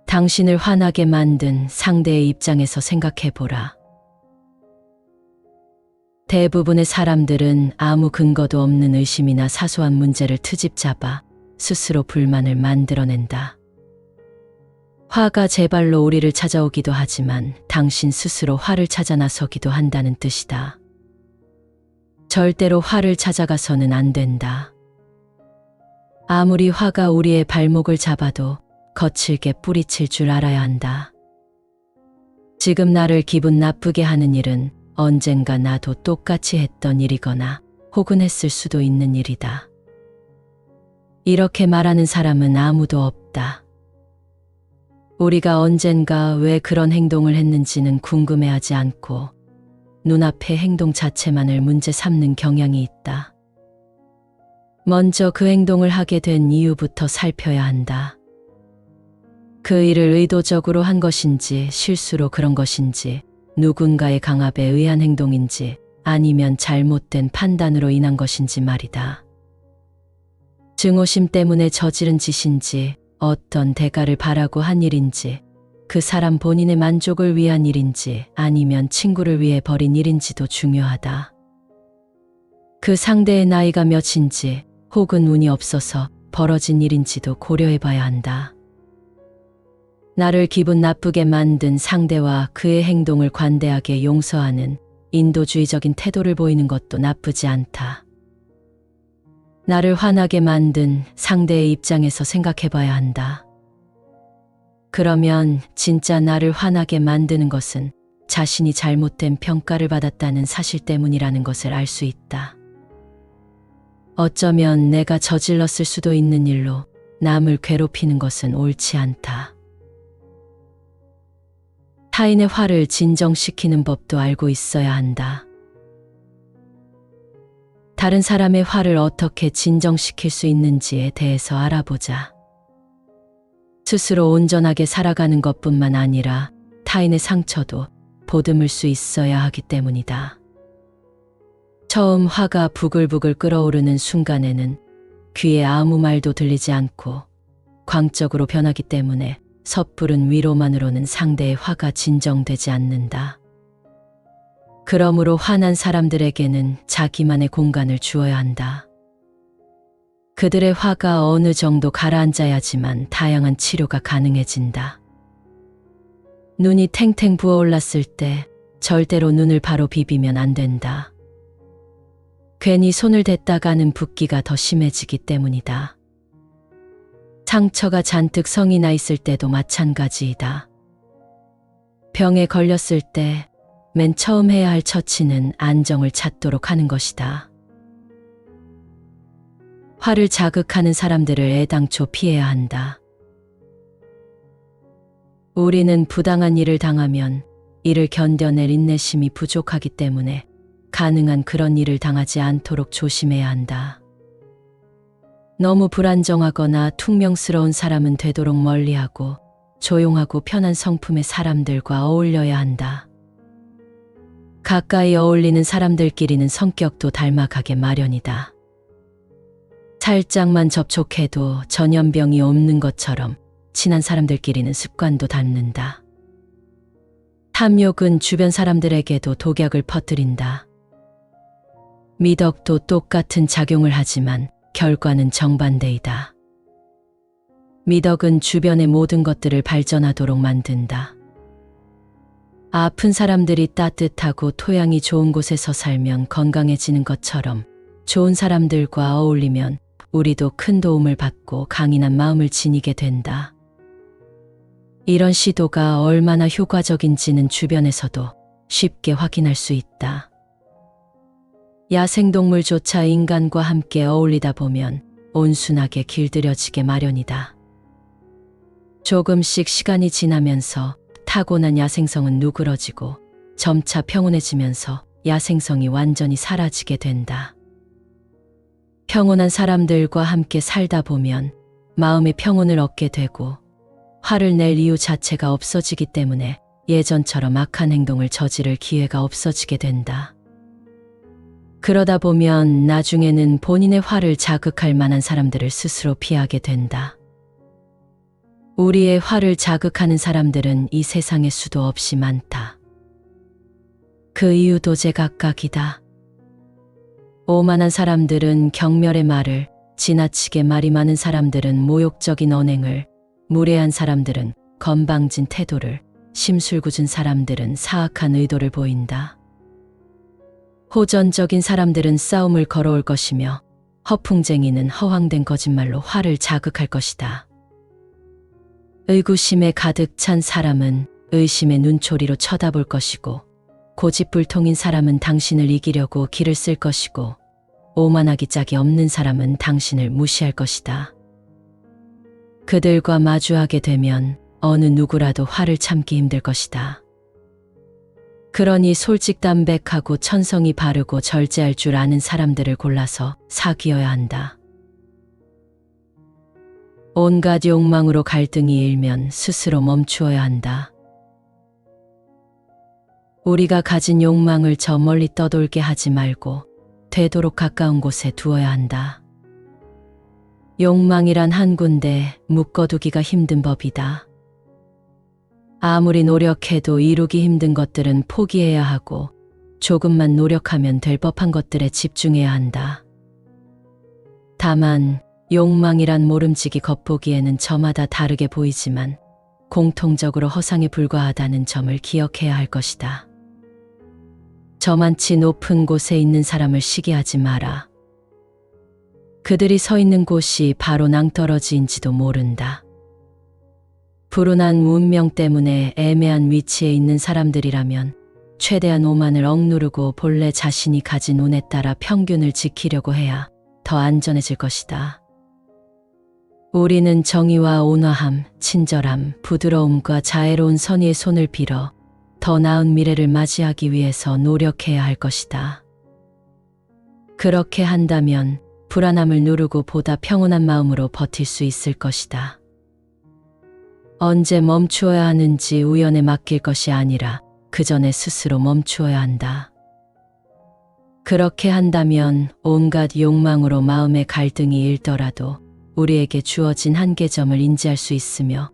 당신을 화나게 만든 상대의 입장에서 생각해보라. 대부분의 사람들은 아무 근거도 없는 의심이나 사소한 문제를 트집 잡아 스스로 불만을 만들어낸다. 화가 제 발로 우리를 찾아오기도 하지만 당신 스스로 화를 찾아 나서기도 한다는 뜻이다. 절대로 화를 찾아가서는 안 된다. 아무리 화가 우리의 발목을 잡아도 거칠게 뿌리칠 줄 알아야 한다. 지금 나를 기분 나쁘게 하는 일은 언젠가 나도 똑같이 했던 일이거나 혹은 했을 수도 있는 일이다. 이렇게 말하는 사람은 아무도 없다. 우리가 언젠가 왜 그런 행동을 했는지는 궁금해하지 않고 눈앞의 행동 자체만을 문제 삼는 경향이 있다. 먼저 그 행동을 하게 된 이유부터 살펴야 한다. 그 일을 의도적으로 한 것인지 실수로 그런 것인지 누군가의 강압에 의한 행동인지 아니면 잘못된 판단으로 인한 것인지 말이다. 증오심 때문에 저지른 짓인지 어떤 대가를 바라고 한 일인지 그 사람 본인의 만족을 위한 일인지 아니면 친구를 위해 벌인 일인지도 중요하다. 그 상대의 나이가 몇인지 혹은 운이 없어서 벌어진 일인지도 고려해 봐야 한다. 나를 기분 나쁘게 만든 상대와 그의 행동을 관대하게 용서하는 인도주의적인 태도를 보이는 것도 나쁘지 않다. 나를 화나게 만든 상대의 입장에서 생각해 봐야 한다. 그러면 진짜 나를 화나게 만드는 것은 자신이 잘못된 평가를 받았다는 사실 때문이라는 것을 알 수 있다. 어쩌면 내가 저질렀을 수도 있는 일로 남을 괴롭히는 것은 옳지 않다. 타인의 화를 진정시키는 법도 알고 있어야 한다. 다른 사람의 화를 어떻게 진정시킬 수 있는지에 대해서 알아보자. 스스로 온전하게 살아가는 것뿐만 아니라 타인의 상처도 보듬을 수 있어야 하기 때문이다. 처음 화가 부글부글 끓어오르는 순간에는 귀에 아무 말도 들리지 않고 광적으로 변하기 때문에 섣부른 위로만으로는 상대의 화가 진정되지 않는다. 그러므로 화난 사람들에게는 자기만의 공간을 주어야 한다. 그들의 화가 어느 정도 가라앉아야지만 다양한 치료가 가능해진다. 눈이 탱탱 부어올랐을 때 절대로 눈을 바로 비비면 안 된다. 괜히 손을 댔다가는 붓기가 더 심해지기 때문이다. 상처가 잔뜩 성이 나 있을 때도 마찬가지이다. 병에 걸렸을 때 맨 처음 해야 할 처치는 안정을 찾도록 하는 것이다. 화를 자극하는 사람들을 애당초 피해야 한다. 우리는 부당한 일을 당하면 이를 견뎌낼 인내심이 부족하기 때문에 가능한 그런 일을 당하지 않도록 조심해야 한다. 너무 불안정하거나 퉁명스러운 사람은 되도록 멀리하고 조용하고 편한 성품의 사람들과 어울려야 한다. 가까이 어울리는 사람들끼리는 성격도 닮아가게 마련이다. 살짝만 접촉해도 전염병이 옮는 것처럼 친한 사람들끼리는 습관도 닮는다. 탐욕은 주변 사람들에게도 독약을 퍼뜨린다. 미덕도 똑같은 작용을 하지만 결과는 정반대이다. 미덕은 주변의 모든 것들을 발전하도록 만든다. 아픈 사람들이 따뜻하고 토양이 좋은 곳에서 살면 건강해지는 것처럼 좋은 사람들과 어울리면 우리도 큰 도움을 받고 강인한 마음을 지니게 된다. 이런 시도가 얼마나 효과적인지는 주변에서도 쉽게 확인할 수 있다. 야생동물조차 인간과 함께 어울리다 보면 온순하게 길들여지게 마련이다. 조금씩 시간이 지나면서 타고난 야생성은 누그러지고 점차 평온해지면서 야생성이 완전히 사라지게 된다. 평온한 사람들과 함께 살다 보면 마음의 평온을 얻게 되고 화를 낼 이유 자체가 없어지기 때문에 예전처럼 악한 행동을 저지를 기회가 없어지게 된다. 그러다 보면 나중에는 본인의 화를 자극할 만한 사람들을 스스로 피하게 된다. 우리의 화를 자극하는 사람들은 이 세상에 수도 없이 많다. 그 이유도 제각각이다. 오만한 사람들은 경멸의 말을, 지나치게 말이 많은 사람들은 모욕적인 언행을, 무례한 사람들은 건방진 태도를, 심술궂은 사람들은 사악한 의도를 보인다. 호전적인 사람들은 싸움을 걸어올 것이며 허풍쟁이는 허황된 거짓말로 화를 자극할 것이다. 의구심에 가득 찬 사람은 의심의 눈초리로 쳐다볼 것이고 고집불통인 사람은 당신을 이기려고 기를 쓸 것이고 오만하기 짝이 없는 사람은 당신을 무시할 것이다. 그들과 마주하게 되면 어느 누구라도 화를 참기 힘들 것이다. 그러니 솔직담백하고 천성이 바르고 절제할 줄 아는 사람들을 골라서 사귀어야 한다. 온갖 욕망으로 갈등이 일면 스스로 멈추어야 한다. 우리가 가진 욕망을 저 멀리 떠돌게 하지 말고 되도록 가까운 곳에 두어야 한다. 욕망이란 한 군데 묶어두기가 힘든 법이다. 아무리 노력해도 이루기 힘든 것들은 포기해야 하고 조금만 노력하면 될 법한 것들에 집중해야 한다. 다만 욕망이란 모름지기 겉보기에는 저마다 다르게 보이지만 공통적으로 허상에 불과하다는 점을 기억해야 할 것이다. 저만치 높은 곳에 있는 사람을 시기하지 마라. 그들이 서 있는 곳이 바로 낭떠러지인지도 모른다. 불운한 운명 때문에 애매한 위치에 있는 사람들이라면 최대한 오만을 억누르고 본래 자신이 가진 운에 따라 평균을 지키려고 해야 더 안전해질 것이다. 우리는 정의와 온화함, 친절함, 부드러움과 자애로운 선의의 손을 빌어 더 나은 미래를 맞이하기 위해서 노력해야 할 것이다. 그렇게 한다면 불안함을 누르고 보다 평온한 마음으로 버틸 수 있을 것이다. 언제 멈추어야 하는지 우연에 맡길 것이 아니라 그 전에 스스로 멈추어야 한다. 그렇게 한다면 온갖 욕망으로 마음의 갈등이 일더라도 우리에게 주어진 한계점을 인지할 수 있으며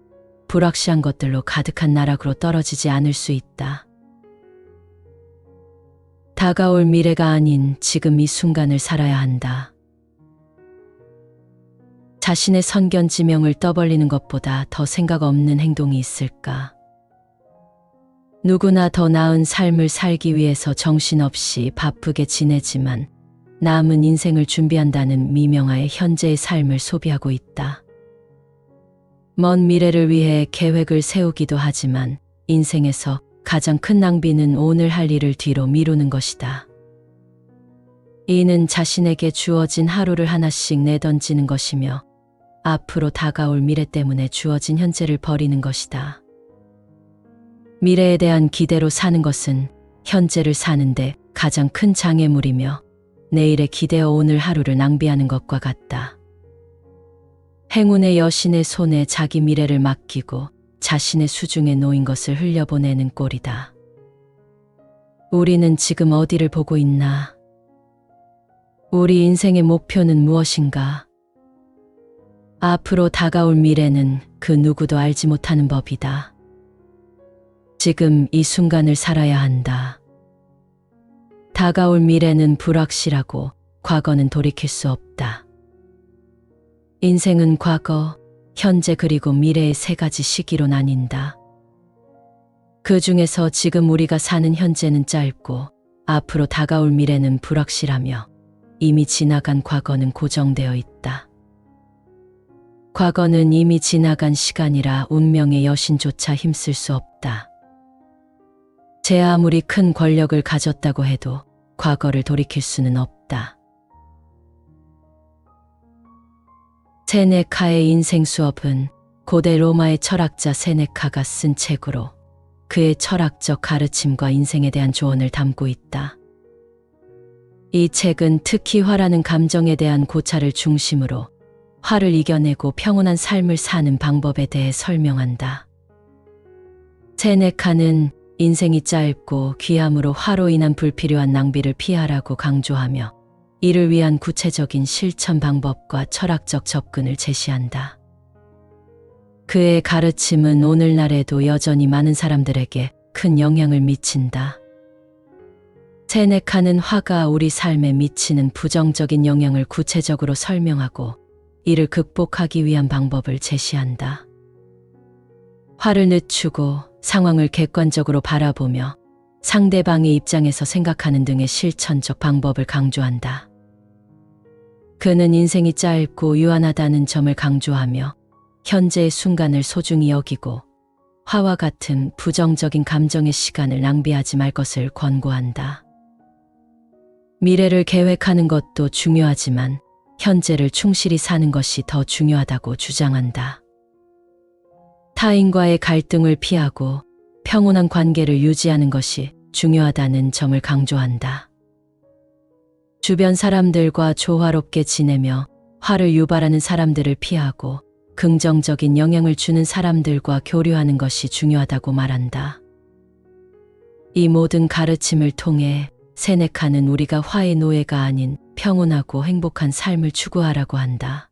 불확실한 것들로 가득한 나락으로 떨어지지 않을 수 있다. 다가올 미래가 아닌 지금 이 순간을 살아야 한다. 자신의 선견지명을 떠벌리는 것보다 더 생각 없는 행동이 있을까? 누구나 더 나은 삶을 살기 위해서 정신없이 바쁘게 지내지만 남은 인생을 준비한다는 미명하에 현재의 삶을 소비하고 있다. 먼 미래를 위해 계획을 세우기도 하지만 인생에서 가장 큰 낭비는 오늘 할 일을 뒤로 미루는 것이다. 이는 자신에게 주어진 하루를 하나씩 내던지는 것이며 앞으로 다가올 미래 때문에 주어진 현재를 버리는 것이다. 미래에 대한 기대로 사는 것은 현재를 사는데 가장 큰 장애물이며 내일에 기대어 오늘 하루를 낭비하는 것과 같다. 행운의 여신의 손에 자기 미래를 맡기고 자신의 수중에 놓인 것을 흘려보내는 꼴이다. 우리는 지금 어디를 보고 있나? 우리 인생의 목표는 무엇인가? 앞으로 다가올 미래는 그 누구도 알지 못하는 법이다. 지금 이 순간을 살아야 한다. 다가올 미래는 불확실하고 과거는 돌이킬 수 없다. 인생은 과거, 현재 그리고 미래의 세 가지 시기로 나뉜다. 그 중에서 지금 우리가 사는 현재는 짧고 앞으로 다가올 미래는 불확실하며 이미 지나간 과거는 고정되어 있다. 과거는 이미 지나간 시간이라 운명의 여신조차 힘쓸 수 없다. 제 아무리 큰 권력을 가졌다고 해도 과거를 돌이킬 수는 없다. 세네카의 인생 수업은 고대 로마의 철학자 세네카가 쓴 책으로 그의 철학적 가르침과 인생에 대한 조언을 담고 있다. 이 책은 특히 화라는 감정에 대한 고찰을 중심으로 화를 이겨내고 평온한 삶을 사는 방법에 대해 설명한다. 세네카는 인생이 짧고 귀함으로 화로 인한 불필요한 낭비를 피하라고 강조하며 이를 위한 구체적인 실천 방법과 철학적 접근을 제시한다. 그의 가르침은 오늘날에도 여전히 많은 사람들에게 큰 영향을 미친다. 세네카는 화가 우리 삶에 미치는 부정적인 영향을 구체적으로 설명하고 이를 극복하기 위한 방법을 제시한다. 화를 늦추고 상황을 객관적으로 바라보며 상대방의 입장에서 생각하는 등의 실천적 방법을 강조한다. 그는 인생이 짧고 유한하다는 점을 강조하며 현재의 순간을 소중히 여기고 화와 같은 부정적인 감정의 시간을 낭비하지 말 것을 권고한다. 미래를 계획하는 것도 중요하지만 현재를 충실히 사는 것이 더 중요하다고 주장한다. 타인과의 갈등을 피하고 평온한 관계를 유지하는 것이 중요하다는 점을 강조한다. 주변 사람들과 조화롭게 지내며 화를 유발하는 사람들을 피하고 긍정적인 영향을 주는 사람들과 교류하는 것이 중요하다고 말한다. 이 모든 가르침을 통해 세네카는 우리가 화의 노예가 아닌 평온하고 행복한 삶을 추구하라고 한다.